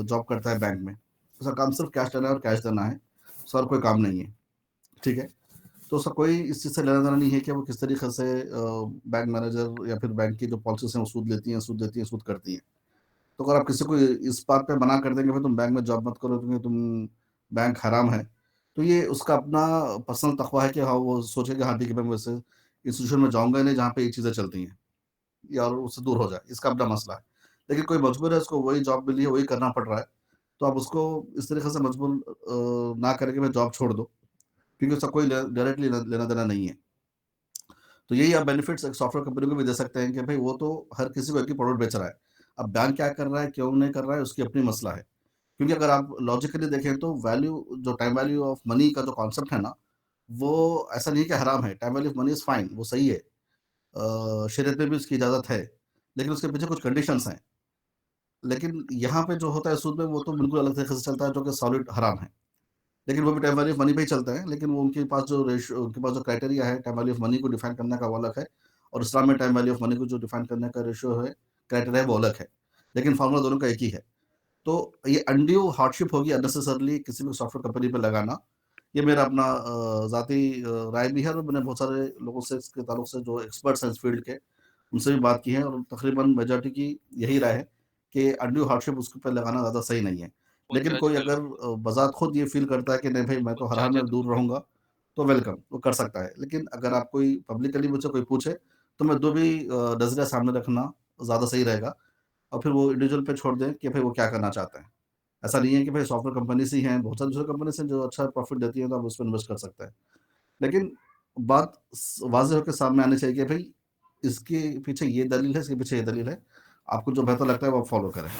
जॉब करता है बैंक में, उसका काम सिर्फ कैश लेना है और कैश देना है, उसका और कोई काम नहीं है, ठीक है। तो उसका कोई इस चीज़ से लेना देना नहीं है कि वो किस तरीके से बैंक मैनेजर या फिर बैंक की जो पॉलिसीज हैं वो सूद लेती हैं, सूद देती हैं, सूद करती हैं। तो अगर आप किसी को इस बात पे मना कर देंगे भाई तुम बैंक में जॉब मत करो क्योंकि तुम बैंक हराम है, तो ये उसका अपना पर्सनल तकवा है कि हाँ वो सोचेगा हाँ ठीक है मैं वैसे इंस्टीट्यूशन में जाऊंगा ही नहीं जहाँ पे ये चीज़ें चलती हैं, या और उससे दूर हो जाए, इसका अपना मसला है। लेकिन कोई मजबूर है, उसको वही जॉब मिली है, वही करना पड़ रहा है, तो आप उसको इस तरीके से मजबूर ना करें कि भाई जॉब छोड़ दो, क्योंकि उसका कोई डायरेक्टली लेना देना नहीं है। तो यही आप बेनिफिट्स एक सॉफ्टवेयर कंपनी को भी दे सकते हैं कि भाई वो तो हर किसी को एक ही प्रोडक्ट बेच रहा है। अब बैंक क्या कर रहा है, क्यों नहीं कर रहा है, उसकी अपनी मसला है। क्योंकि अगर आप लॉजिकली देखें तो वैल्यू जो टाइम वैल्यू ऑफ मनी का जो कॉन्सेप्ट है ना, वो ऐसा नहीं है कि हराम है। Time value of money is fine, वो सही है। शरीयत में भी उसकी इजाज़त है, लेकिन उसके पीछे कुछ कंडीशंस हैं। लेकिन यहाँ पे जो होता है सूद में वो तो बिल्कुल अलग तरीके से चलता है जो कि सॉलिड हराम है। लेकिन वो भी टाइम वैल्यू ऑफ मनी पे ही चलता है, लेकिन वो उनके पास जो रेशियो, उनके पास जो क्राइटेरिया है टाइम वैल्यू ऑफ मनी को डिफाइन करने का वो अलग है, और इस्लाम में टाइम वैल्यू ऑफ मनी को जो डिफाइन करने का रेशियो है, क्राइटेरिया है, वो अलग है। लेकिन फार्मूला दोनों का एक ही है। तो ये अनड्यू हार्डशिप होगी अननेसेसरली किसी भी सॉफ्टवेयर कंपनी पे लगाना। ये मेरा अपना ज़ाती राय भी है, और मैंने बहुत सारे लोगों से इसके ताल्लुक से जो एक्सपर्ट्स हैं इस फील्ड के, उनसे भी बात की है, और तकरीबन मेजॉरिटी की यही राय है कि अनड्यू हार्डशिप उसके पे लगाना ज़्यादा सही नहीं है।
मुझे
लेकिन कोई
आजकल
अगर बज़ात खुद ये फ़ील करता है कि नहीं भाई मैं तो हर
मुझे
हाल में
आजकल
दूर रहूँगा, तो वेलकम, वो कर सकता है। लेकिन अगर आप कोई पब्लिकली मुझसे कोई पूछे, तो मैं 2 भी नज़रिया सामने रखना ज़्यादा सही रहेगा, और फिर वो इंडिविजुअल पे छोड़ दें कि भाई वो क्या करना चाहते हैं। ऐसा नहीं है कि भाई सॉफ्टवेयर कंपनीज़ ही हैं, बहुत सारी दूसरी कंपनीज़ हैं जो अच्छा प्रॉफ़िट देती हैं, तो आप उसमें इन्वेस्ट कर सकते हैं। लेकिन बात वाज़ेह होके सामने आनी चाहिए कि भाई इसके पीछे ये दलील है, इसके पीछे ये दलील है। आपको जो बेहतर लगता है वो आप फ़ॉलो करें।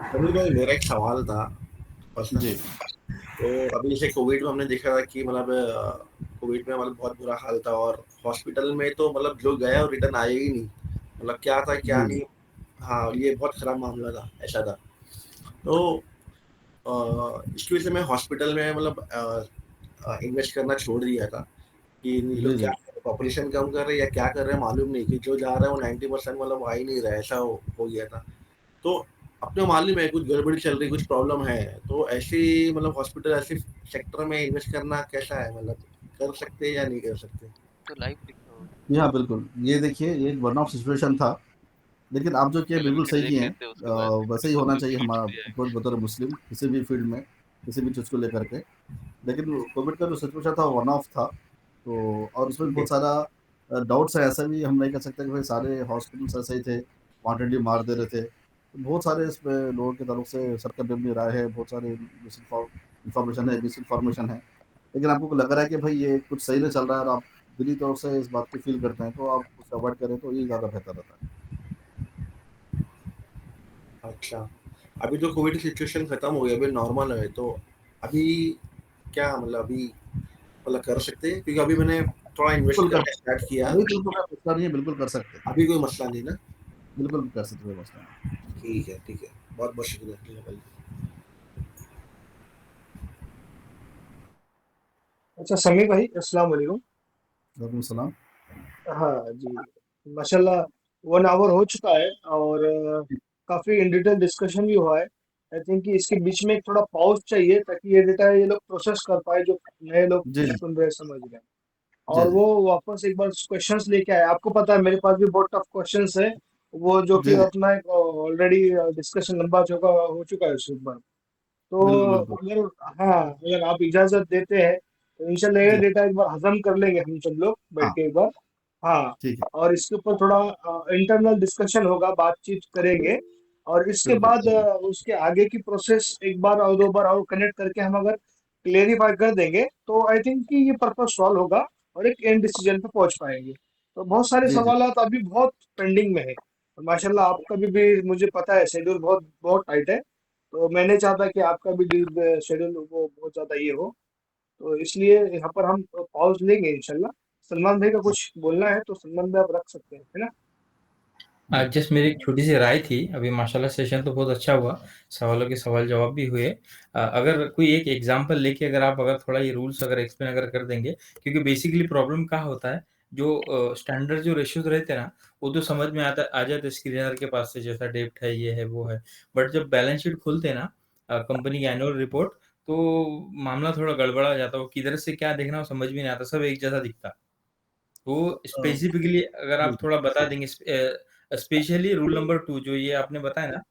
अभी भाई मेरा एक सवाल था पर्सनल।
जी।
तो अभी जैसे कोविड में हमने देखा था कि मतलब कोविड में मतलब बहुत बुरा हाल था, और हॉस्पिटल में तो मतलब जो गया और रिटर्न आया ही नहीं, मतलब क्या था क्या
जी।
नहीं। हाँ, ये बहुत खराब मामला था, ऐसा था। तो इसकी वजह से मैं हॉस्पिटल में मतलब इन्वेस्ट करना छोड़ दिया था कि ये
जी,
लोग क्या
जी।
पॉपुलेशन कम कर रहे हैं या क्या कर रहे हैं मालूम नहीं, कि जो जा रहा है वो 90% मतलब आ ही नहीं रहा है, ऐसा हो गया था। तो अपने मालूम है कुछ गड़बड़ी चल रही, कुछ प्रॉब्लम है, तो ऐसी मतलब हॉस्पिटल ऐसे सेक्टर में इन्वेस्ट करना कैसा है, मतलब कर सकते हैं या नहीं कर सकते?
तो लाइव दिखा
जी हाँ, बिल्कुल। ये देखिए ये एक वन ऑफ सिचुएशन था, लेकिन आप जो किए
पहले
बिल्कुल
वीडियो
सही
देख
किए हैं।
लेते हैं उसके बाद
वैसे ही
खुद
होना
भी
चाहिए हमारा
ओपिनियन
अप्रोच बतौर मुस्लिम किसी भी फील्ड में, किसी भी चीज़ को लेकर के। लेकिन कोविड का जो सिचुएशन था वन ऑफ था, तो और उसमें बहुत सारा डाउट्स है। ऐसा भी हम नहीं कह सकते कि भाई सारे हॉस्पिटल्स ऐसे ही थे, वांटेडली मार दे रहे थे। बहुत सारे इसमें लोगों के ताल्लुक से सरकर्दमी राय है, बहुत सारे इंफॉर्मेशन है, मिस इन्फॉर्मेशन है। लेकिन आपको लग रहा है कि भाई ये कुछ सही नहीं चल रहा है और आप दिली तौर से इस बात को फील करते हैं, तो आप उसे अवॉइड करें तो ये ज़्यादा बेहतर रहता है।
अच्छा, अभी जो कोविड सिचुएशन खत्म हो गया, अभी नॉर्मल है, तो अभी क्या मतलब अभी मतलब कर सकते हैं? क्योंकि अभी मैंने थोड़ा इन्वेस्ट
बिल्कुल
करना स्टार्ट किया,
नहीं तो कोई मसला नहीं है, बिल्कुल कर सकते हैं,
अभी कोई मसला नहीं ना?
बिल्कुल कर सकते, कोई मसला नहीं।
ठीक है, ठीक है। बहुत-बहुत शुक्रिया भाई।
अच्छा समीर भाई, अस्सलाम वालेकुम।
वालेकुम सलाम।
हाँ जी, माशाल्लाह 1 आवर हो चुका है और काफ़ी इन डिटेल डिस्कशन भी हुआ है। आई थिंक कि इसके बीच में एक थोड़ा पॉज़ चाहिए ताकि ये डेटा ये लोग प्रोसेस कर पाएँ जो नए लोग
जी, जी,
सुन रहे हैं, समझ रहे हैं।
जी,
और
जी,
वो वापस एक बार क्वेश्चंस लेके आए। आपको पता है मेरे पास भी बहुत टफ क्वेश्चंस है, वो जो कि
जी, जी,
अपना एक ऑलरेडी डिस्कशन लंबा चौड़ा हो चुका है उसके ऊपर। तो
बिल्कुल, बिल्कुल।
अगर हाँ, अगर आप इजाज़त देते हैं, तो इंशाल्लाह ये
जी,
डेटा एक बार हज़म कर लेंगे हम सब लोग बैठ
हाँ,
के एक बार। हाँ,
ठीक है,
और इसके ऊपर थोड़ा इंटरनल डिस्कशन होगा, बातचीत करेंगे और इसके
बिल्कुल,
बाद उसके आगे की प्रोसेस एक बार और 2 बार और कनेक्ट करके हम अगर क्लेरिफ़ाई कर देंगे, तो आई थिंक कि ये पर्पस सॉल्व होगा और एक एंड डिसीजन पे पहुँच पाएँगे। तो बहुत सारे
जी, जी,
सवालात अभी बहुत पेंडिंग में है। माशाल्लाह आपका भी मुझे पता है शेड्यूल बहुत बहुत टाइट है। तो मैं नहीं चाहता कि आपका भी शेड्यूल वो बहुत ज़्यादा ये हो, तो इसलिए यहाँ पर हम पॉज़ लेंगे इंशाल्लाह। सलमान भाई का कुछ बोलना है तो सलमान भाई आप रख सकते हैं, है ना?
जस्ट मेरी एक छोटी सी राय थी। अभी माशाल्लाह सेशन तो बहुत अच्छा हुआ, सवालों के सवाल जवाब भी हुए। अगर कोई एक एग्जांपल लेके अगर थोड़ा ये रूल्स अगर एक्सप्लेन अगर कर देंगे, क्योंकि बेसिकली प्रॉब्लम क्या होता है, जो स्टैंडर्ड जो रेशियोज रहते हैं ना, वो तो समझ में आ जाते स्क्रीनर के पास से, जैसा डेप्थ है, ये है, वो है। बट जब बैलेंस शीट खोलते हैं ना, कंपनी की एनुअल रिपोर्ट, तो मामला थोड़ा गड़बड़ा जाता है। वो किधर से क्या देखना वो समझ में नहीं आता, सब एक जैसा दिखता। तो
अ,
स्पेसिफिकली अगर आप
बिल्कुल,
थोड़ा बता देंगे, स्पेशली रूल नंबर 2 जो ये आपने बताया ना,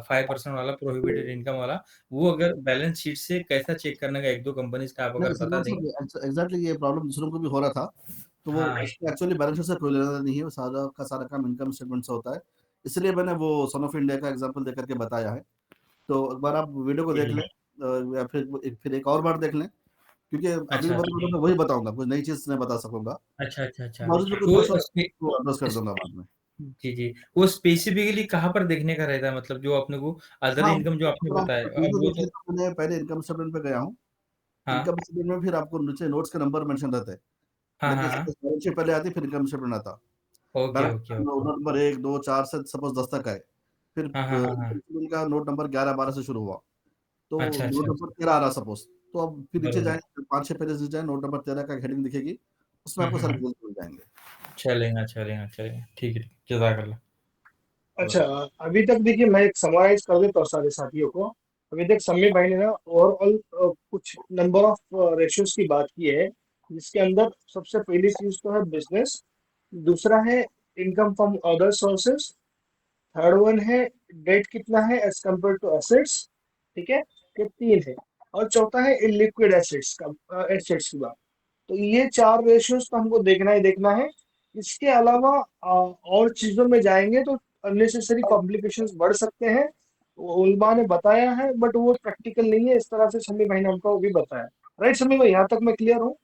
5% वाला प्रोहिबिटेड इनकम वाला, वो अगर बैलेंस शीट से कैसा चेक करने का 1-2 कंपनीज़ का आप
नहीं
अगर बता
सलमान
देंगे।
साहब एग्ज़ैक्टली ये प्रॉब्लम दूसरों को भी हो रहा था, तो वो
हाँ,
उसमें एक्चुअली बैलेंस शीट से कोई लेना-देना नहीं है, वो सारा का सारा काम इनकम स्टेटमेंट से होता है। इसलिए मैंने वो सन ऑफ इंडिया का एग्ज़ाम्पल देकर के बताया है। तो एक बार आप वीडियो को
जी,
देख
जी।
लें या फिर एक और बार देख लें, क्योंकि अगली
अच्छा,
बार
अच्छा।
मैं वही बताऊँगा, कुछ नई चीज़ नहीं बता सकूँगा।
अच्छा, अच्छा, अच्छा।
मज़ीद में कुछ
तो
क्वेश्चन
स्पे
वो एड्रेस कर
इस
दूँगा बाद में।
जी, जी। वो स्पेसिफिकली कहाँ पर देखने का रहता है, मतलब जो अपने को अदर
हाँ,
इनकम जो आपने
अगर आप
बताया, अब
वीडियो
वो
देखिए
तो
तो मैंने पहले इनकम स्टेटमेंट पे गया हूँ।
हाँ।
इनकम स्टेटमेंट में फिर आपको नीचे नोट्स के नंबर मेंशन रहते हैं।
हाँ, हाँ,
देखिए
हाँ।
सपोज़ बैलेंस शीट पहले आती है, फिर इनकम स्टेटमेंट आता।
Okay,
balance
okay,
sheet
okay.
Note number 1, 2, 4 से सपोज़ 10 तक आए। फिर
हाँ, हाँ, हाँ,
इनकम
हाँ।
स्टेटमेंट का नोट नंबर 11, 12 से शुरू हुआ। तो
अच्छा,
नोट
अच्छा,
नंबर
अच्छा।
13 आ रहा सपोज़, तो अब फिर नीचे
बरोबर।
जाएँ 5-6 पेजेज़ नीचे जाएँ, नोट नंबर 13 का एक हेडिंग दिखेगी, उसमें
हुँ,
आपको
हुँ,
सारे
हुँ।
डिटेल्स मिल जाएँगे।
चलेगा, चलेगा, चलेगा। ठीक है, जज़ाकल्लाह।
अच्छा, अभी तक देखिए मैं एक समराइज़ कर देता हूँ सारे साथियों को। अभी तक समीर भाई ने ना ओवरऑल कुछ नंबर ऑफ रेशियोज़ की बात की है, जिसके अंदर सबसे पहली चीज़ तो है बिज़नेस, दूसरा है income from other sources, third one है डेट कितना है एज़ कंपेयर टू एसेट्स, ठीक है? ये 3 है और चौथा है इल्लिक्विड एसेट्स का एसेट्स की बात। तो ये 4 रेशियोज़ तो हमको देखना ही देखना है। इसके अलावा और चीज़ों में जाएँगे तो अननेसेसरी कॉम्प्लिकेशंस बढ़ सकते हैं। वो उलमा ने बताया है बट वो प्रैक्टिकल नहीं है, इस तरह से शम्मी भाई ने हमको भी बताया। राइट शम्मी भाई, यहाँ तक मैं क्लियर हूँ?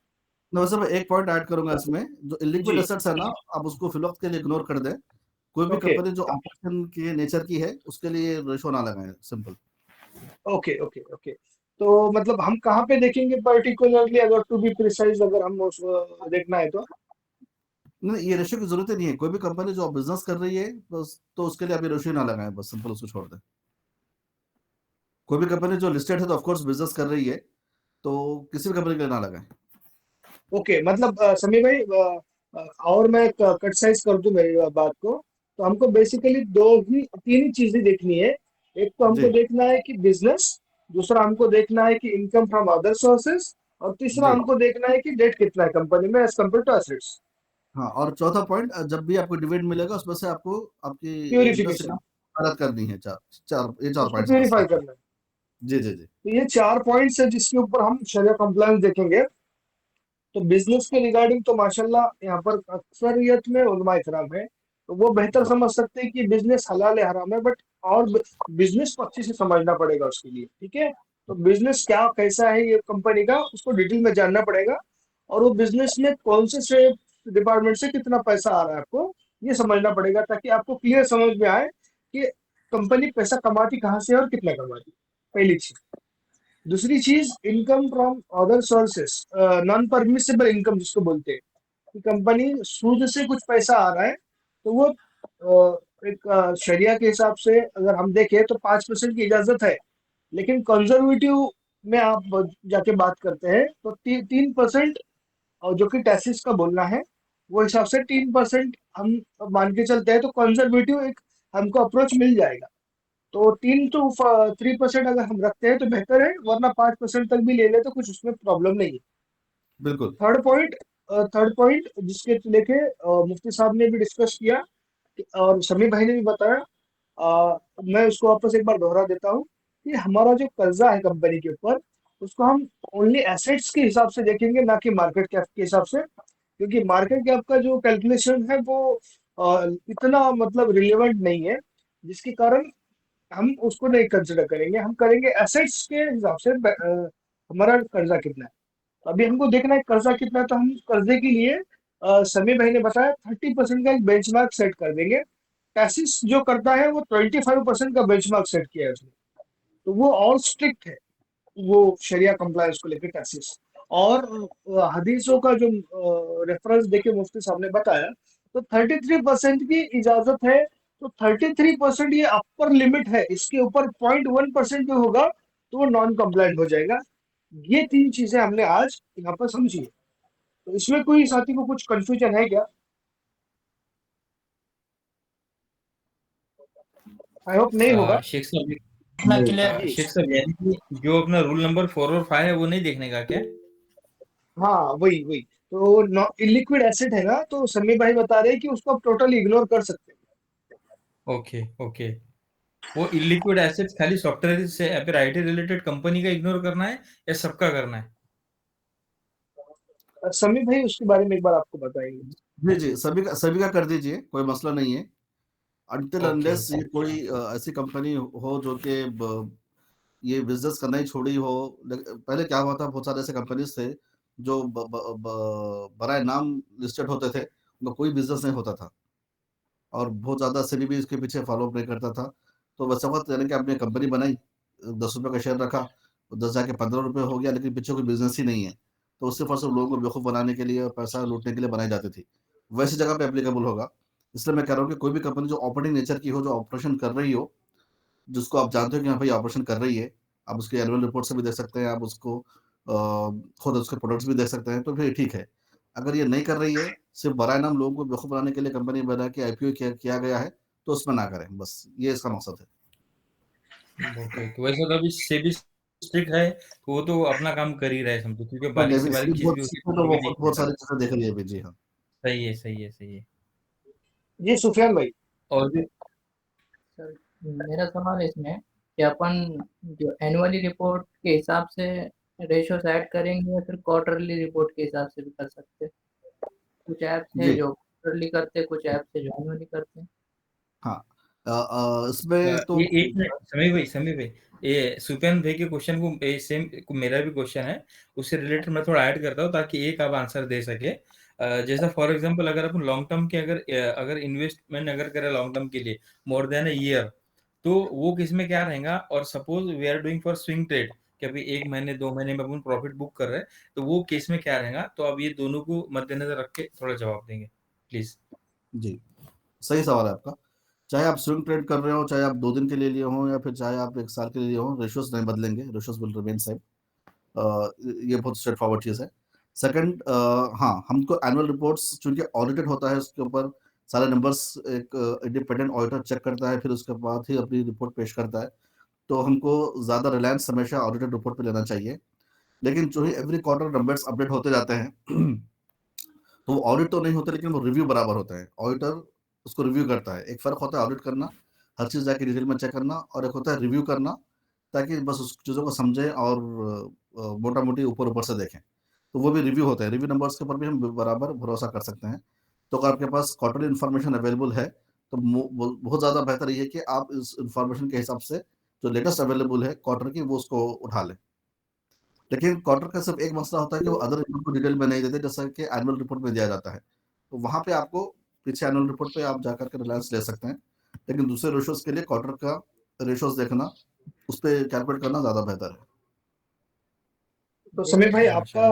ना वैसे मैं एक पॉइंट ऐड करूँगा इसमें, जो इल्लिक्विड
जी,
एसेट्स है ना, आप उसको फिल वक़्त के लिए इग्नोर कर दें। कोई भी
ओके,
कंपनी जो ऑपरेशन के नेचर की है, उसके लिए रेशो ना लगाएँ, सिंपल।
Okay, okay, okay. तो मतलब हम कहाँ पे देखेंगे पर्टिकुलरली अगर टू बी प्रिसाइज़ अगर हम उसको देखना है तो?
नहीं, ये रेशियो की ज़रूरत ही नहीं है। कोई भी कंपनी जो बिज़नेस कर रही है, बस तो उसके लिए आप ये रेशियो ना लगाएँ, बस सिंपल उसको छोड़ दें। कोई भी कंपनी जो लिस्टेड है तो ऑफ कोर्स बिज़नेस कर रही है, तो किसी भी कंपनी के लिए ना लगाएँ।
ओके, मतलब समीर भाई और मैं कट साइज कर दूं मेरी बात को, तो हमको बेसिकली 3 ही चीजें देखनी है। एक तो हमको
जी,
देखना है कि बिजनेस, दूसरा हमको देखना है कि इनकम फ्रॉम अदर सोर्सेज और तीसरा
जी।
हमको देखना है कि डेट कितना है कंपनी में एज कम्पेयर टू एसेट्स।
हाँ, और चौथा पॉइंट जब भी आपको डिविडेंड मिलेगा, उसमें से आपको आपकी इंटरेस्ट
प्यूरिफिकेशन,
इनकम अलग करनी है। 4 4 ये 4
उसको
पॉइंट्स बस
प्यूरिफाई
और
करना है।
जी, जी, जी।
तो ये 4 पॉइंट्स है जिसके ऊपर हम शरिया कंप्लायंस देखेंगे। तो बिजनेस के रिगार्डिंग तो माशाल्लाह यहाँ पर अक्सरियत में उलमा इकराम है, तो वो बेहतर
जी,
समझ सकते हैं कि बिजनेस हलाल है हराम है, बट और बिजनेस को अच्छे से समझना पड़ेगा उसके लिए, ठीक है? तो बिजनेस क्या कैसा है ये कंपनी का उसको डिटेल में जानना पड़ेगा और वो बिजनेस में कौन से डिपार्टमेंट से कितना पैसा आ रहा है आपको ये समझना पड़ेगा ताकि आपको क्लियर समझ में आए कि कंपनी पैसा कमाती कहाँ से है और कितना कमाती है, पहली चीज। दूसरी चीज income from other sources, non permissible income जिसको बोलते हैं, कि कंपनी सूद से कुछ पैसा आ रहा है, तो वो एक शरिया के हिसाब से अगर हम देखें तो 5% की इजाजत है, लेकिन कंजर्वेटिव में आप जाके बात करते हैं तो 3% और जो कि टैक्सेस का बोलना है, वो हिसाब से 3% हम मान के चलते हैं, तो कंजर्वेटिव एक हमको अप्रोच मिल जाएगा। तो 3% अगर हम रखते हैं तो बेहतर है, वरना 5% तक भी ले ले तो कुछ उसमें प्रॉब्लम नहीं है।
बिल्कुल।
थर्ड पॉइंट जिसके लेके मुफ्ती साहब ने भी डिस्कस किया और समी भाई ने भी बताया, मैं उसको वापस एक बार दोहरा देता हूँ कि हमारा जो कर्जा है कंपनी के ऊपर, उसको हम ओनली एसेट्स के हिसाब से देखेंगे, ना कि मार्केट कैप के हिसाब से, क्योंकि मार्केट कैप का जो कैलकुलेशन है वो इतना मतलब रिलेवेंट नहीं है, जिसके कारण हम उसको नहीं कंसिडर करेंगे। हम करेंगे एसेट्स के हिसाब से हमारा कर्जा कितना है। तो अभी हमको देखना है कर्जा कितना है, तो हम कर्जे के लिए समीर भाई ने बताया 30% का एक बेंचमार्क सेट कर देंगे। टैक्सेस जो करता है वो 25% का बेंचमार्क सेट किया है उसने, तो वो और स्ट्रिक्ट है वो शरिया कंप्लायंस को लेकर टैक्सेस। और हदीसों का जो रेफरेंस देके मुफ्ती साहब ने बताया, तो 33% की इजाजत है। तो 33% ये अपर लिमिट है, इसके ऊपर 0.1% भी होगा तो वो नॉन कंप्लायंट हो जाएगा। ये 3 चीजें हमने आज यहाँ पर समझी है। तो इसमें कोई साथी को कुछ कंफ्यूजन है क्या? आई होप नहीं होगा।
शेख साहब इतना
नहीं।
क्लियर, शेख साहब यानी कि जो अपना रूल नंबर 4 और 5 है वो नहीं देखने का क्या?
हाँ, वही तो इलिक्विड एसेट है ना, तो समी भाई बता रहे हैं कि उसको आप टोटली इग्नोर कर सकते हैं।
Okay okay. वो इलिक्विड एसेट्स खाली सॉफ्टवेयर से या फिर आईटी रिलेटेड कंपनी का इग्नोर करना है या सबका करना है?
समी भाई उसके बारे में एक बार आपको बताएंगे।
जी सभी का कर दीजिए, कोई मसला नहीं है। अनटिल
ओके
अनलेस ये कोई ऐसी कंपनी हो जो कि ये बिजनेस करना ही छोड़ी हो। पहले क्या हुआ था, बहुत सारे ऐसे कंपनीज थे जो बराए नाम लिस्टेड होते थे, उनका कोई बिजनेस नहीं होता था और बहुत ज़्यादा सेबी भी इसके पीछे फॉलो अप नहीं करता था। तो बस वक्त यानी कि आपने कंपनी बनाई, 10 रुपये का शेयर रखा, 10 जाके 15 रुपये हो गया, लेकिन पीछे कोई बिजनेस ही नहीं है। तो उससे फर्स्ट लोगों को बेवकूफ़ बनाने के लिए और पैसा लूटने के लिए बनाई जाती थी, वैसी जगह पे एप्लीकेबल होगा। इसलिए मैं कह रहा हूँ कि कोई भी कंपनी जो ऑपरेटिंग नेचर की हो, जो ऑपरेशन कर रही हो, जिसको आप जानते हो कि हाँ भाई ऑपरेशन कर रही है, आप उसके एनुअल रिपोर्ट से भी देख सकते हैं, आप उसको खुद उसके प्रोडक्ट्स भी देख सकते हैं, तो फिर ठीक है। अगर ये नहीं कर रही है, सिर्फ बराए नाम लोगों को बेवकूफ़ बनाने के लिए कंपनी बना के आईपीओ किया गया है, तो उसमें ना करें, बस ये इसका मकसद है।
ओके। तो वैसे तो अभी सेबी स्ट्रिक्ट है, तो वो तो अपना काम कर ही रहा है समझो, क्योंकि
तो
बारीक से
डेविड
बारीक
स्मिथ
चीज भी
बहुत
उसकी
तो
भी
बहुत
देख
बहुत
लेता है।
सारी चीज़ें देख रही है अभी, जी हाँ।
सही है सही है सही है।
जी सुफियान भाई।
और भी
सर, मेरा सवाल है इसमें कि अपन जो एनुअली रिपोर्ट के हिसाब से रेशो ऐड करेंगे या फिर क्वार्टरली रिपोर्ट के हिसाब से भी कर सकते हैं? कुछ ऐप्स है
जी
जो क्वार्टरली करते हैं, कुछ ऐप्स है जो एनुअली करते हैं।
हाँ। इसमें तो
ये एक मिनट समीर भाई, ये सुफियान भाई के क्वेश्चन को सेम मेरा भी क्वेश्चन है, उससे रिलेटेड मैं थोड़ा ऐड करता हूँ ताकि एक आप आंसर दे सके। जैसा फॉर एग्जांपल अगर अपन लॉन्ग टर्म के अगर इन्वेस्टमेंट अगर करें लॉन्ग टर्म के लिए मोर देन अ ईयर, तो वो किस में क्या रहेगा? और suppose we are doing for swing trade कि अभी 1 महीने 2 महीने में अपन प्रॉफिट बुक कर रहे हैं, तो वो केस में क्या रहेगा? तो अब ये दोनों को मद्देनजर रख के थोड़ा जवाब देंगे प्लीज।
जी, सही सवाल है आपका। चाहे आप स्विंग ट्रेड कर रहे हो, चाहे आप 2 दिन के लिए लिए हो या फिर चाहे आप 1 साल के लिए लिए हो, रेशियोज नहीं बदलेंगे, रेशियोज विल रिमेन सेम। ये बहुत स्ट्रेट फॉरवर्ड चीज़ है। सेकंड, हाँ, हमको एनुअल रिपोर्ट्स चूँकि ऑडिटेड होता है, उसके ऊपर सारे नंबर्स एक इंडिपेंडेंट ऑडिटर चेक करता है, फिर उसके बाद ही अपनी रिपोर्ट पेश करता है। तो हमको ज़्यादा रिलायंस हमेशा ऑडिटेड रिपोर्ट पे लेना चाहिए। लेकिन जो ही एवरी क्वार्टर नंबर्स अपडेट होते जाते हैं, तो वो ऑडिट तो नहीं होते, लेकिन वो रिव्यू बराबर होता है। ऑडिटर उसको रिव्यू करता है। एक फ़र्क होता है ऑडिट करना, हर चीज़ जाके डिटेल में चेक करना, और एक होता है रिव्यू करना, ताकि बस उस चीज़ों को समझें और मोटा-मोटी ऊपर-ऊपर से देखें। तो वो भी रिव्यू होता है। रिव्यू नंबर्स के ऊपर भी हम बराबर भरोसा कर सकते हैं। तो अगर आपके पास क्वार्टरली इन्फॉर्मेशन अवेलेबल है, तो बहुत ज़्यादा बेहतर ये है कि आप इस इन्फॉर्मेशन के हिसाब से जो लेटेस्ट अवेलेबल है क्वार्टर की, वो उसको उठा लें। लेकिन क्वार्टर का सिर्फ एक मसला होता है कि वो अदर इनकम को डिटेल में नहीं देते, जैसा कि एनुअल रिपोर्ट में दिया जाता है। तो वहाँ पे आपको पीछे एनुअल रिपोर्ट पे आप जाकर के रिलायंस ले सकते हैं। लेकिन दूसरे रेशियोज़ के लिए क्वार्टर का रेशियोज़ देखना, उसपे कैलकुलेट करना ज़्यादा बेहतर है।
तो समीर भाई आपका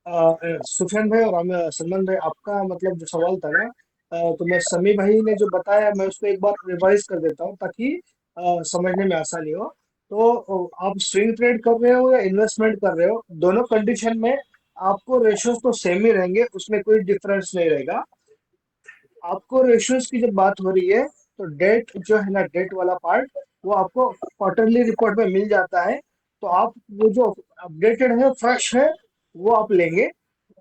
सुफियान भाई और सलमान भाई, आपका मतलब जो सवाल था ना, तो मैं समी भाई ने जो बताया मैं उसको एक बार रिवाइज कर देता हूँ ताकि समझने में आसानी हो। तो आप स्विंग ट्रेड कर रहे हो या इन्वेस्टमेंट कर रहे हो, दोनों कंडीशन में आपको रेशियोज तो सेम ही रहेंगे, उसमें कोई डिफरेंस नहीं रहेगा। आपको रेशियोज की जब बात हो रही है तो डेट जो है ना, डेट वाला पार्ट वो आपको क्वार्टरली रिपोर्ट में मिल जाता है। तो आप वो जो अपडेटेड है, फ्रेश है, वो आप लेंगे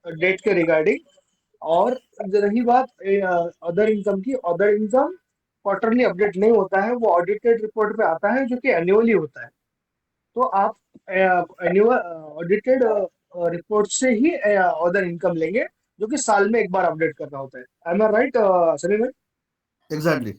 डेट के रिगार्डिंग। और रही बात अदर इनकम की, अदर इनकम क्वार्टरली अपडेट नहीं होता है, वो ऑडिटेड रिपोर्ट पे आता है जो कि एनुअली होता है। तो आप एनुअल ऑडिटेड रिपोर्ट से ही अदर इनकम लेंगे, जो कि साल में एक बार अपडेट करना होता है। आई एम राइट सनी भाई?
एग्जैक्टली।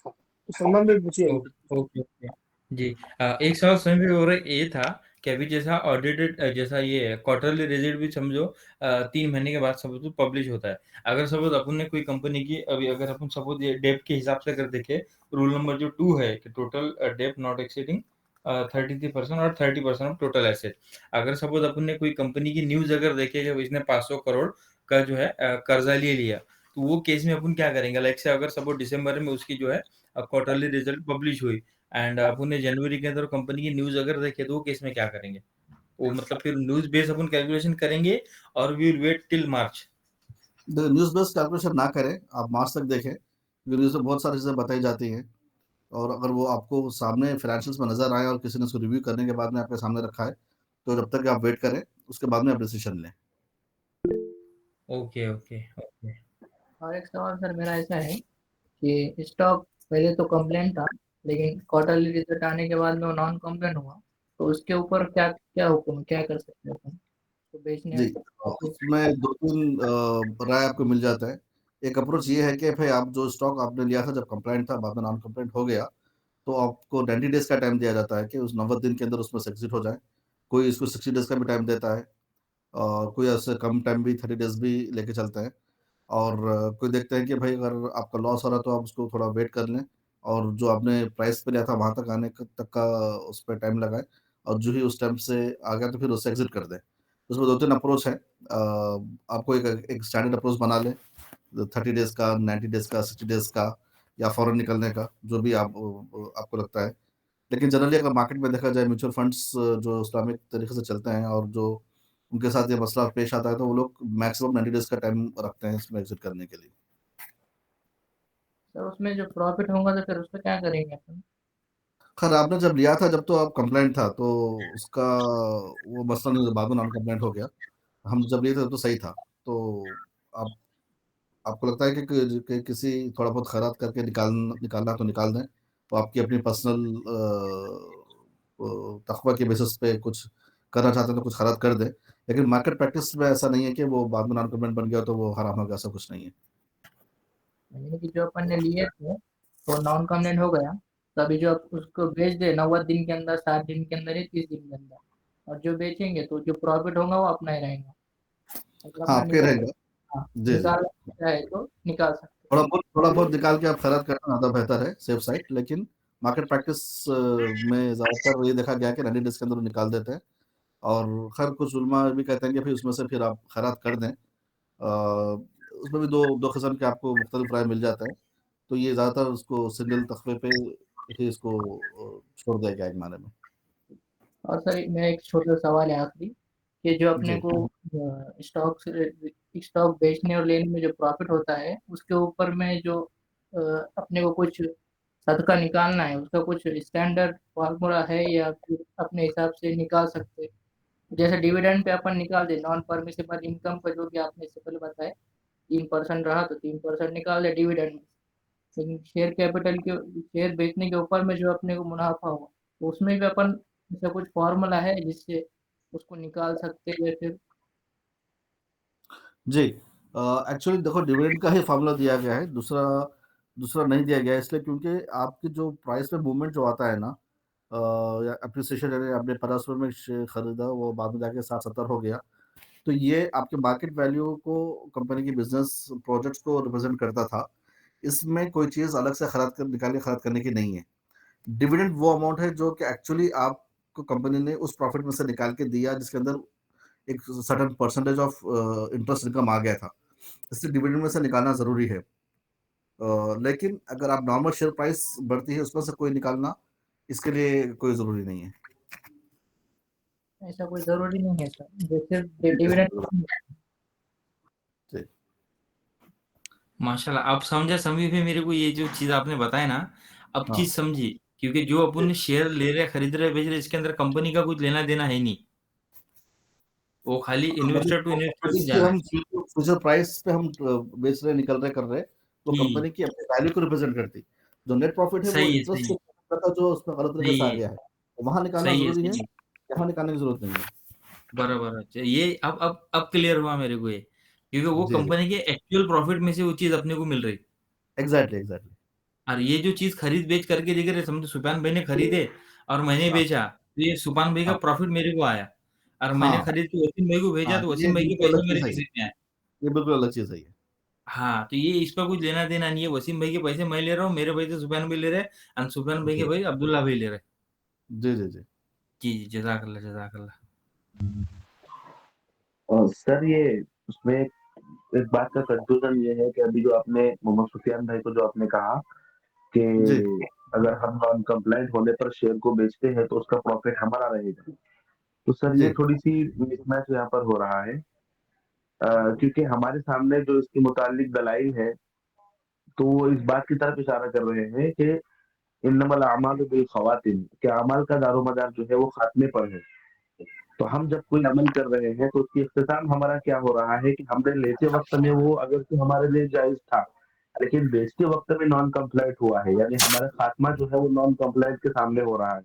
तो सलमान भाई पूछिए।
Okay okay okay. जी एक सवाल स्वयं भी हो रहा ये था कि अभी जैसा ऑडिटेड जैसा ये क्वार्टरली रिजल्ट भी समझो 3 महीने के बाद सपोज पब्लिश होता है। अगर सपोज अपन ने कोई कंपनी की अभी अगर अपन सपोज ये डेप के हिसाब से अगर देखें, रूल नंबर जो 2 है कि टोटल डेप नॉट एक्सीडिंग 33% और 30% ऑफ टोटल एसेट। अगर सपोज अपन ने कोई कंपनी की न्यूज अगर देखे कि इसने 500 करोड़ का जो है कर्जा ले लिया, तो वो केस में अपन क्या करेंगे? लाइक से अगर सपोज दिसंबर में उसकी जो है क्वार्टरली रिजल्ट पब्लिश हुई एंड अपन ने जनवरी के अंदर कंपनी की न्यूज अगर देखे, तो वो केस में क्या करेंगे? वो मतलब फिर न्यूज बेस अपन कैलकुलेशन करेंगे और we will wait till March.
News based calculation ना करें, आप मार्च तक देखें, क्योंकि न्यूज़ में बहुत सारी चीज़ें बताई जाती हैं, और अगर वो आपको सामने फाइनेंशियल्स में नज़र आए और किसी ने उसको रिव्यू करने के बाद में आपके सामने रखा है, तो जब तक आप वेट करें, उसके बाद में आप डिसीजन लें।
Okay okay okay.
और एक सवाल सर मेरा ऐसा है कि स्टॉक पहले तो कंप्लेंट था, लेकिन क्वार्टरली रिजल्ट आने के बाद में वो नॉन कंप्लेंट हुआ, तो उसके ऊपर क्या क्या हुक्म, क्या कर सकते हैं अपन? तो बेचने
जी, उसमें 2-3 राय आपको मिल जाता है। एक अप्रोच ये है कि भाई आप जो स्टॉक आपने लिया था जब कंप्लायंट था, बाद में नॉन कंप्लायंट हो गया, तो आपको 90 डेज़ का टाइम दिया जाता है कि उस 90 दिन के अंदर उसमें से एग्ज़िट हो जाए। कोई इसको 60 डेज़ का भी टाइम देता है, और कोई उससे कम टाइम भी 30 डेज़ भी लेके चलते हैं। और कोई देखते हैं कि भाई अगर आपका लॉस हो रहा है तो आप उसको थोड़ा वेट कर लें, और जो आपने प्राइस पे लिया था वहाँ तक आने तक का उस पे टाइम लगाएँ, और जो ही उस टाइम से आ गया तो फिर उससे एग्ज़िट कर दें। उसमें 2-3 अप्रोच हैं। आपको एक एक स्टैंडर्ड अप्रोच बना लें, 30 डेज़ का, 90 डेज़ का, 60 डेज़ का, या फ़ौरन निकलने का, जो भी आपको लगता है। लेकिन जनरली अगर मार्केट में देखा जाए, म्यूचुअल फंड्स जो इस्लामिक तरीके से चलते हैं और जो उनके साथ ये मसला पेश आता है, तो वो लोग मैक्सिमम 90 डेज़ का टाइम रखते हैं इसमें एग्ज़िट करने के लिए।
सर उसमें जो प्रॉफिट होगा तो फिर उसका क्या करेंगे अपन?
खैर आपने जब लिया था जब तो आप कंप्लायंट था, तो उसका वो मसला नहीं, बाद में नॉन कंप्लायंट हो गया। हम जब लिए थे तब तो सही था। तो आप आपको लगता है कि किसी थोड़ा बहुत खैरात करके निकालना तो निकाल दें, वो आपकी अपनी पर्सनल तक़वा के बेसिस पे कुछ करना चाहते हैं तो कुछ खैरात कर दें। लेकिन मार्केट प्रैक्टिस में ऐसा नहीं है कि वो बाद में नॉन कंप्लायंट बन गया तो वो हराम हो गया, ऐसा कुछ नहीं है।
यानी कि जो अपन ने लिए थे वो नॉन कंप्लेंट हो गया, तो अभी जो आप उसको बेच दे 90 दिन के अंदर, 60 दिन के अंदर या 30 दिन के अंदर, और जो बेचेंगे तो जो प्रॉफिट होगा वो अपना ही रहेगा। अगर
हाँ,
अपना
आपके
निकाल,
रहेगा।
हाँ,
जी, जी।
निकालना चाहे तो निकाल सकते हैं।
थोड़ा बहुत निकाल के आप खैरात करना ज़्यादा बेहतर है, सेफ साइड। लेकिन मार्केट प्रैक्टिस में ज़्यादातर ये देखा गया है कि 90 डेज़ के अंदर वो निकाल देते हैं, और खैर कुछ उलमा भी कहते हैं कि फिर उसमें से फिर आप खैरात कर दें। उसमें भी 2 किस्म के आपको मुख्तलिफ राय मिल जाता है। तो ये ज़्यादातर उसको सिंगल तख्ते पे ही इसको छोड़ दिया गया है एक मायने में।
और सर मेरा एक छोटा सवाल है आखिरी, कि जो अपने
जी।
को स्टॉक स्टॉक बेचने और लेने में जो प्रॉफिट होता है उसके ऊपर में जो अपने को कुछ सदका निकालना है, उसका कुछ स्टैंडर्ड फार्मूला है या फिर अपने हिसाब से निकाल सकते हैं? जैसे डिविडेंड पे अपन निकाल दे, नॉन परमिसिबल इनकम का जो कि आपने इससे पहले बताया 3% रहा तो 3% निकाल दे डिविडेंड में। लेकिन शेयर कैपिटल के शेयर बेचने के ऊपर में जो अपने को मुनाफा हुआ, तो उसमें भी अपन ऐसा कुछ फॉर्मूला है जिससे उसको निकाल सकते हैं या फिर?
जी। एक्चुअली देखो, डिविडेंड का ही फ़ॉर्मूला दिया गया है, दूसरा दूसरा नहीं दिया गया है, इसलिए क्योंकि आपकी जो प्राइस में मूवमेंट जो आता है ना, या एप्रिसिएशन, यानी आपने ₹50 में शेयर खरीदा, वो बाद में जाके 60-70 हो गया। तो ये आपके मार्केट वैल्यू को, कंपनी की बिज़नेस प्रोजेक्ट्स को रिप्रेज़ेंट करता था। इसमें कोई चीज़ अलग से निकाल के खराब करने की नहीं है। डिविडेंड वो अमाउंट है जो कि एक्चुअली आपको कंपनी ने उस प्रॉफ़िट में से निकाल के दिया, जिसके अंदर एक certain percentage of interest income आ गया था, इसलिए डिविडेंड में से निकालना ज़रूरी है। लेकिन अगर आप नॉर्मल शेयर प्राइस बढ़ती है उसमें से कोई निकालना इसके लिए कोई ज़रूरी नहीं है।
ऐसा कोई ज़रूरी नहीं है सर, जैसे डिविडेंड
जी।
माशाल्लाह, आप समझा समी भी मेरे को ये जो चीज़ आपने बताया ना, अब
हाँ।
चीज़ समझी, क्योंकि जो अपन शेयर ले रहे, खरीद रहे, बेच रहे, इसके अंदर कंपनी का कुछ लेना-देना है नहीं। वो खाली इन्वेस्टर टू इन्वेस्टर से जा रहा
हम
है।
फ्यूचर प्राइस पे हम बेच रहे, निकल रहे, कर रहे, वो
जी।
कंपनी की अपनी वैल्यू को रिप्रेजेंट करती। जो नेट प्रॉफिट है वो
सही है,
इंटरेस्ट
सही है।
का जो उसमें गलत तरीके से आ
सही
गया
है,
है, वहाँ निकालना
सही है,
ज़रूरी है,
सही है।
यहाँ निकालने की ज़रूरत नहीं है।
बराबर है। ये अब क्लियर हुआ मेरे को ये, क्योंकि वो
जी, जी।
कंपनी के एक्चुअल प्रॉफिट में से वो चीज़ अपने को मिल रही।
Exactly, exactly.
और ये जो चीज़ खरीद-बेच करके देख रहे, समझो सुभान भाई ने खरीदे और मैंने
हाँ,
बेचा, तो ये सुभान भाई का
हाँ,
प्रॉफिट मेरे को आया और मैंने
हाँ,
खरीद के वसीम भाई को भेजा,
हाँ,
तो
ये
वसीम भाई के
बिल्कुल अलग
पैसे मेरे
चीज़ है ये।
खीसे में आए।
ये बिल्कुल अलग चीज़ है ये।
हाँ, तो ये इसका कुछ लेना-देना नहीं है, वसीम भाई के पैसे मैं ले रहा हूँ, मेरे पैसे सुभान भाई ले रहे हैं और सुभान भाई के
जी।
भाई अब्दुल्ला भाई ले रहे हैं।
जी, जी, जी।
जी, जी, जज़ाकल्लाह, जज़ाकल्लाह।
सर ये उसमें एक बात का कंक्लूजन ये है कि अभी जो आपने मोहम्मद सुफियान भाई को जो आपने कहा कि
जी।
अगर हम नॉन कंप्लायंट होने पर शेयर को बेचते हैं तो उसका प्रॉफिट हमारा रहेगा। तो सर ये
जी।
थोड़ी-सी मिसमैच यहाँ पर हो रहा है। क्योंकि हमारे सामने जो इसके मुतालिक दलाइल है, तो वो इस बात की तरफ इशारा कर रहे हैं कि इन्नमल अमालु बिल ख़वातिम, कि अमल का दारोमदार जो है वो खात्मे पर है। तो हम जब कोई अमल कर रहे हैं तो उसकी इख्तिताम हमारा क्या हो रहा है कि हमने लेते वक़्त में वो अगर तो हमारे लिए जायज़ था, लेकिन बेचते वक़्त में नॉन कंप्लायंट हुआ है, यानी हमारा खात्मा जो है वो नॉन कंप्लायंट के सामने हो रहा है।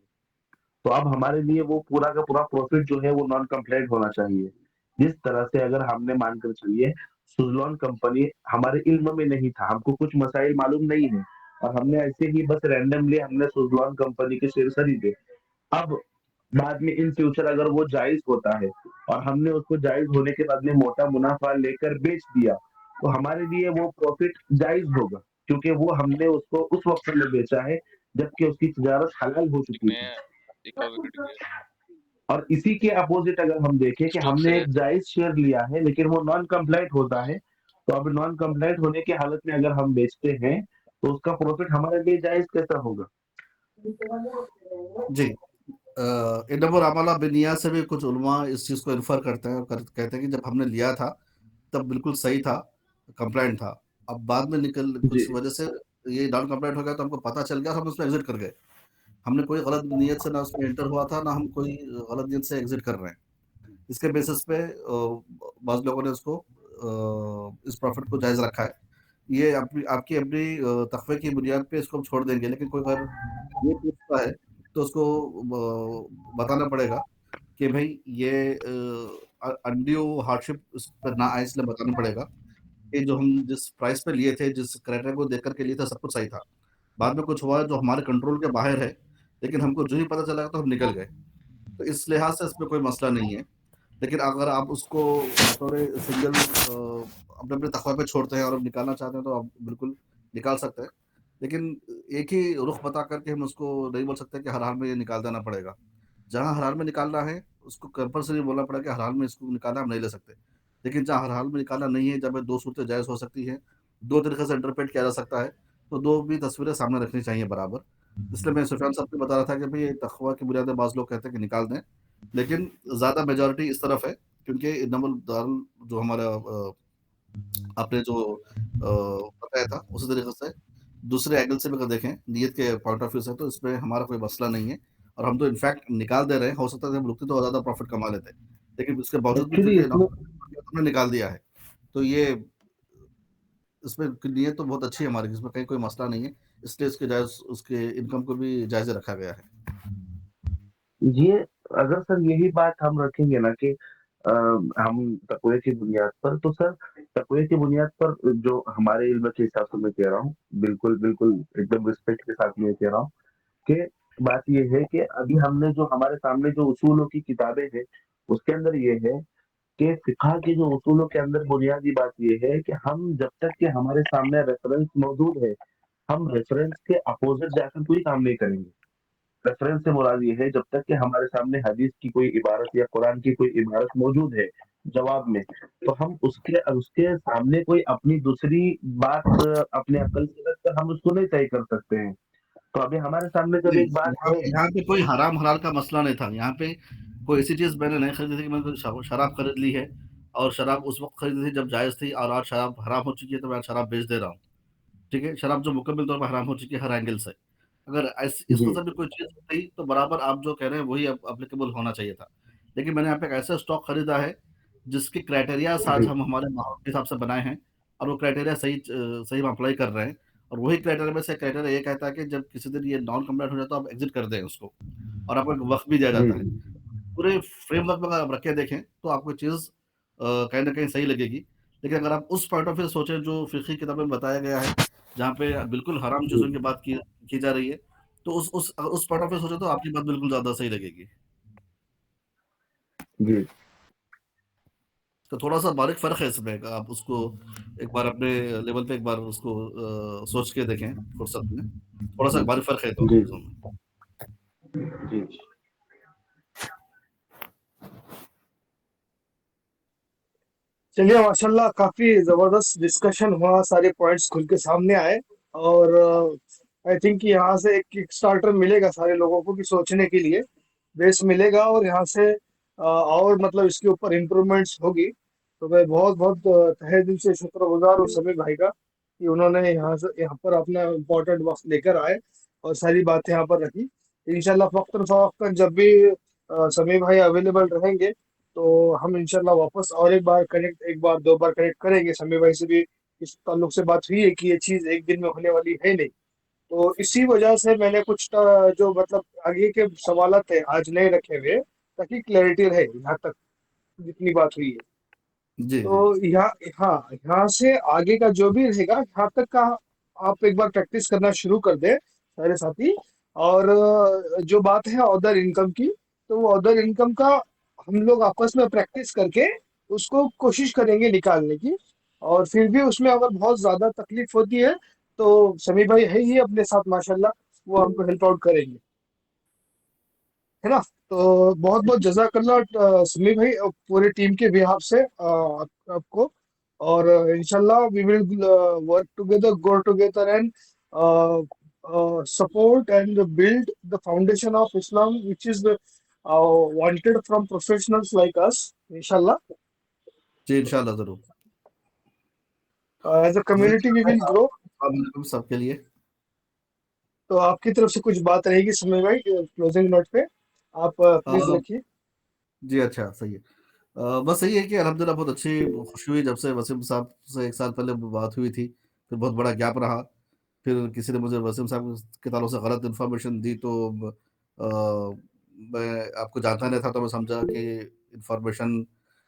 तो अब हमारे लिए वो पूरा का पूरा प्रॉफिट जो है वो नॉन कंप्लायंट होना चाहिए। जिस तरह से अगर हमने मानकर चलिए सुज़लॉन कंपनी हमारे इल्म में नहीं था, हमको कुछ मसाइल मालूम नहीं है और हमने ऐसे ही बस रैंडमली हमने सुज़लॉन कंपनी के शेयर खरीदे। अब बाद में इन फ्यूचर अगर वो जायज़ होता है और हमने उसको जायज़ होने के बाद में मोटा मुनाफ़ा लेकर बेच दिया, तो हमारे लिए वो प्रॉफिट जायज़ होगा, क्योंकि वो हमने उसको उस वक़्त में बेचा है जबकि उसकी तिजारत हलाल हो चुकी थी।
एक और विकेट गया।
और इसी के अपोजिट अगर हम देखें कि
स्ट्रोक से
हमने
गया
एक
था।
जायज़ शेयर लिया है लेकिन वो नॉन कंप्लायंट होता है, तो अब नॉन कंप्लायंट होने की हालत में अगर हम बेचते हैं, तो उसका प्रॉफिट हमारे लिए जायज़ कैसा होगा?
जी। इन्नमल अमाला बिन्नियात से भी कुछ उलमा इस चीज़ को इन्फर करते हैं और कहते हैं कि जब हमने लिया था, तब बिल्कुल सही था, कंप्लायंट था। अब बाद में
जी।
कुछ वजह से ये नॉन कंप्लायंट हो गया तो हमको पता चल गया और हम उसमें एग्ज़िट कर गए। हमने कोई गलत नीयत से ना उसमें एंटर हुआ था, ना हम कोई गलत नीयत से एग्ज़िट कर रहे हैं। इसके बेसिस पे बाज़ लोगों ने उसको इस प्रॉफ़िट को जायज़ रखा है। ये आपकी अपनी तक़वे की बुनियाद पे इसको हम छोड़ देंगे, लेकिन कोई अगर ये पूछता है, तो उसको बताना पड़ेगा कि भई ये अनड्यू हार्डशिप इस पे ना आए, इसलिए बताना पड़ेगा कि जो हम जिस प्राइस पे लिए थे, जिस क्राइटेरिया को देख कर के लिए था, सब कुछ सही था। बाद में कुछ हुआ जो हमारे कंट्रोल के बाहर है, लेकिन हमको जो ही पता चला तो हम निकल गए। तो इस लिहाज से इसमें कोई मसला नहीं है। लेकिन अगर आप उसको बतौर सिंगल अपने-अपने तक़वा पे छोड़ते हैं और आप निकालना चाहते हैं, तो आप बिल्कुल निकाल सकते हैं। लेकिन एक ही रुख बता कर के हम उसको नहीं बोल सकते कि हर हाल में ये निकाल देना पड़ेगा। जहाँ हर हाल में निकालना है, उसको कंपल्सरी बोलना पड़ेगा कि हर हाल में इसको निकालना हम नहीं ले सकते। लेकिन जहाँ हर हाल में निकालना नहीं है, जब 2 सूरतें जायज़ हो सकती हैं, 2 तरीके से इंटरप्रेट किया जा सकता है, तो 2 भी तस्वीरें सामने रखनी चाहिए बराबर। इसलिए मैं सुफ़ियान साहब को बता रहा था कि भई तक़वा की बुनियाद पे बाज़ लोग कहते हैं कि निकाल दें, लेकिन ज़्यादा मेजॉरिटी इस तरफ है, क्योंकि इन्नमल दारुल जो हमारा आपने जो बताया था, उसी तरीके से दूसरे एंगल से भी अगर देखें, नियत के पॉइंट ऑफ व्यू से, तो इसमें हमारा कोई मसला नहीं है और हम तो इनफैक्ट निकाल दे रहे हैं। हो सकता है हम रुकते तो और ज़्यादा प्रॉफ़िट कमा लेते। लेकिन उसके बावजूद भी
एक्चुअली
चूँकि
इसमें
हमने निकाल दिया है, तो ये इसमें नीयत तो बहुत अच्छी है हमारी, इसमें कहीं कोई मसला नहीं है। इसलिए इसके जायज़ उसके इनकम को भी जायज़ रखा गया है।
ये अगर सर यही बात हम रखेंगे ना कि हम तक़वे की बुनियाद पर, तो सर तक़वे की बुनियाद पर जो हमारे इल्म के हिसाब से मैं कह रहा हूँ, बिल्कुल, बिल्कुल एकदम रिस्पेक्ट के साथ मैं कह रहा हूँ कि बात ये है कि अभी हमने जो हमारे सामने जो उसूलों की किताबें हैं, उसके अंदर ये है कि फ़िक़्ह के जो उसूलों के अंदर बुनियादी बात ये है कि हम जब तक कि हमारे सामने रेफ़रेंस मौजूद है, हम रेफ़रेंस के अपोज़िट जाकर कोई काम नहीं करेंगे। रेफरेंस से मुराद ये है, जब तक कि हमारे सामने हदीस की कोई इबारत या कुरान की कोई इबारत मौजूद है जवाब में, तो हम उसके उसके सामने कोई अपनी दूसरी बात अपने अकल से रखकर हम उसको नहीं तय कर सकते हैं। तो अभी हमारे सामने जब
नहीं,
एक बात
यहाँ
है,
यहाँ पे कोई हराम हलाल का मसला नहीं था। यहाँ पे कोई ऐसी चीज़ मैंने नहीं खरीदी थी कि मैंने कोई शराब खरीद ली है, और शराब उस वक़्त खरीदी थी जब जायज़ थी, और आज शराब हराम हो चुकी है, तो मैं आज शराब बेच दे रहा हूँ। ठीक है? शराब जो मुकम्मल तौर पर हराम हो चुकी है हर एंगल से। अगर इस
जी
तरह से भी कोई चीज़ होती तो बराबर आप जो कह रहे हैं वही एप्लीकेबल होना चाहिए था। लेकिन मैंने यहाँ पे एक ऐसा स्टॉक खरीदा है जिसके क्राइटेरियाज़ आज
जी
हम हमारे माहौल के हिसाब से बनाए हैं, और वो क्राइटेरिया सही हम अप्लाई कर रहे हैं। और वही क्राइटेरिया में से क्राइटेरिया ये कहता है कि जब किसी दिन ये नॉन कंप्लायंट हो जाए तो आप एग्ज़िट कर दें उसको, और आपको एक वक़्त भी दिया
जी
जाता है। पूरे फ्रेमवर्क में अगर आप रख के देखें तो आपको चीज़ कहीं न कहीं सही लगेगी। लेकिन अगर आप उस पॉइंट ऑफ व्यू से सोचें जो फ़िक़्ही किताबों में बताया गया है, जहाँ पे बिल्कुल हराम
जी
चीज़ों की बात की जा रही है, तो उस पॉइंट ऑफ व्यू से सोचें तो आपकी बात बिल्कुल ज़्यादा सही लगेगी।
जी
तो थोड़ा-सा बारीक फ़र्क है इसमें, आप उसको एक बार अपने लेवल पे एक बार उसको सोच के देखें फुर्सत में। थोड़ा-सा बारीक फ़र्क है दोनों
जी
चीज़ों में।
जी
चलिए माशाल्लाह काफी जबरदस्त डिस्कशन हुआ, सारे पॉइंट्स खुल के सामने आए, और आई थिंक यहाँ से एक किक स्टार्टर मिलेगा सारे लोगों को कि सोचने के लिए बेस मिलेगा, और यहाँ से और मतलब इसके ऊपर इम्प्रूवमेंट्स होगी। तो मैं बहुत बहुत तहे दिल से शुक्रगुजार हूँ समीर भाई का कि उन्होंने यहाँ पर अपना इम्पोर्टेंट वक्त लेकर आए और सारी बातें यहाँ पर रखी। इंशाल्लाह वक्तन फवक्तन जब भी समीर भाई अवेलेबल रहेंगे तो हम इंशाल्लाह वापस और एक बार कनेक्ट, एक बार दो बार कनेक्ट करेंगे। समीर भाई से भी इस ताल्लुक से बात हुई है कि ये चीज एक दिन में होने वाली है नहीं, तो इसी वजह से मैंने कुछ जो मतलब आगे के सवालत है आज नहीं रखे हुए, ताकि क्लैरिटी रहे यहाँ तक जितनी बात हुई है।
जी, जी।
तो यहाँ, हाँ, यहाँ से आगे का जो भी रहेगा यहाँ तक का आप एक बार प्रैक्टिस करना शुरू कर दे सारे साथी। और जो बात है अदर इनकम की, तो वो अदर इनकम का हम लोग आपस में प्रैक्टिस करके उसको कोशिश करेंगे निकालने की। और फिर भी उसमें अगर बहुत ज्यादा तकलीफ होती है तो समीर भाई है ही अपने साथ माशाल्लाह, वो हमको हेल्प आउट करेंगे, है ना। तो बहुत बहुत जजाकल्ला समीर भाई, पूरे टीम के बिहाफ से आपको। और इंशाल्लाह we will work together, go together, and support and build the foundation of Islam, which is wanted from professionals like us, inshallah.
जी, इंशाल्लाह ज़रूर।
As a community we will grow.
अस्सलाम वालेकुम सबके लिए।
तो आपकी तरफ से कुछ बात रहेगी समीर भाई क्लोजिंग नोट पे, आप प्लीज
अ,
रखिए।
जी, अच्छा, सही है। बस यही है कि अल्हम्दुलिल्लाह बहुत अच्छी खुशी हुई जब से वसीम साहब से 1 साल पहले बात हुई थी, फिर बहुत बड़ा गैप रहा। फिर किसी ने मुझे वसीम साहब के ताल्लुक से गलत इन्फॉर्मेशन दी, तो मैं आपको जानता नहीं था, तो मैं समझा कि इन्फॉर्मेशन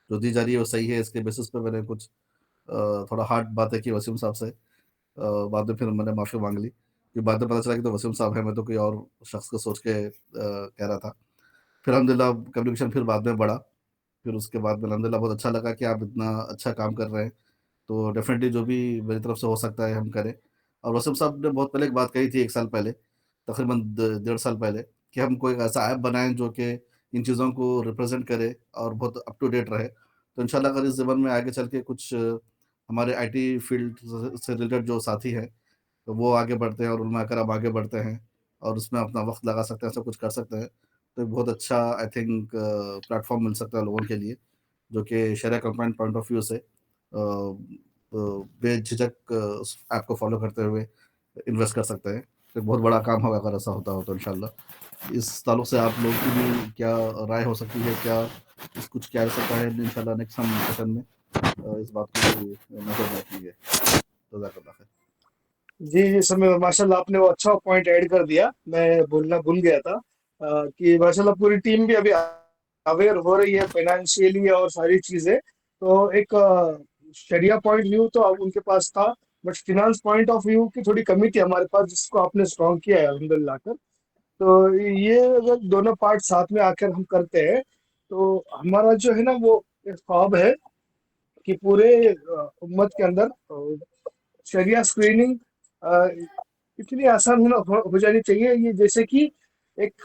जो दी जा रही है वो सही है। इसके बेसिस पे मैंने कुछ थोड़ा हार्ड बातें की वसीम साहब से। बाद में फिर मैंने माफ़ी माँग ली, फिर बाद में पता चला कि तो वसीम साहब हैं, मैं तो कोई और शख्स को सोच के कह रहा था। फिर अल्हम्दुलिल्लाह कम्युनिकेशन फिर बाद में बढ़ा। फिर उसके बाद में अल्हम्दुलिल्लाह बहुत अच्छा लगा कि आप इतना अच्छा काम कर रहे हैं, तो डेफ़िनेटली जो भी मेरी तरफ से हो सकता है हम करें। और वसीम साहब ने बहुत पहले एक बात कही थी 1 साल पहले, तकरीबन ड डेढ़ साल पहले, कि हम कोई ऐसा ऐप बनाएँ जो कि इन चीज़ों को रिप्रेज़ेंट करे और बहुत अप टू डेट रहे। तो इंशाल्लाह अगर इस ज़माने में आगे चल के कुछ हमारे आईटी फ़ील्ड से रिलेटेड जो साथी हैं, तो वो आगे बढ़ते हैं और उलमा कराम आगे बढ़ते हैं और उसमें अपना वक़्त लगा सकते हैं, सब कुछ कर सकते हैं, तो एक बहुत अच्छा आई थिंक प्लेटफ़ॉर्म मिल सकता है लोगों के लिए, जो कि शरिया कंप्लायंट पॉइंट ऑफ व्यू से बेझिझक उस ऐप को फ़ॉलो करते हुए इन्वेस्ट कर सकते हैं। तो एक बहुत बड़ा काम होगा अगर ऐसा होता हो तो इंशाल्लाह। इस ताल्लुक से आप लोगों की भी क्या राय हो सकती है? क्या कुछ किया जा सकता है इंशाल्लाह नेक्स्ट हम सेशन में इस बात को भी नज़र रखेंगे। जज़ाकल्लाह खैर।
जी समय माशाल्लाह आपने वो अच्छा पॉइंट ऐड कर दिया, मैं बोलना भूल गया था कि माशाल्लाह पूरी टीम भी अभी अवेयर हो रही है फाइनेंशियली और सारी चीजें। तो एक शरिया पॉइंट व्यू तो अब उनके पास था, but finance point of view की थोड़ी कमी थी हमारे पास, जिसको आपने स्ट्रॉन्ग किया है अल्हम्दुलिल्लाह कर। तो ये अगर दोनों पार्ट साथ में आकर हम करते हैं तो हमारा जो है ना वो एक ख्वाब है कि पूरे उम्मत के अंदर शरिया स्क्रीनिंग इतनी आसान हो जानी चाहिए, ये जैसे कि एक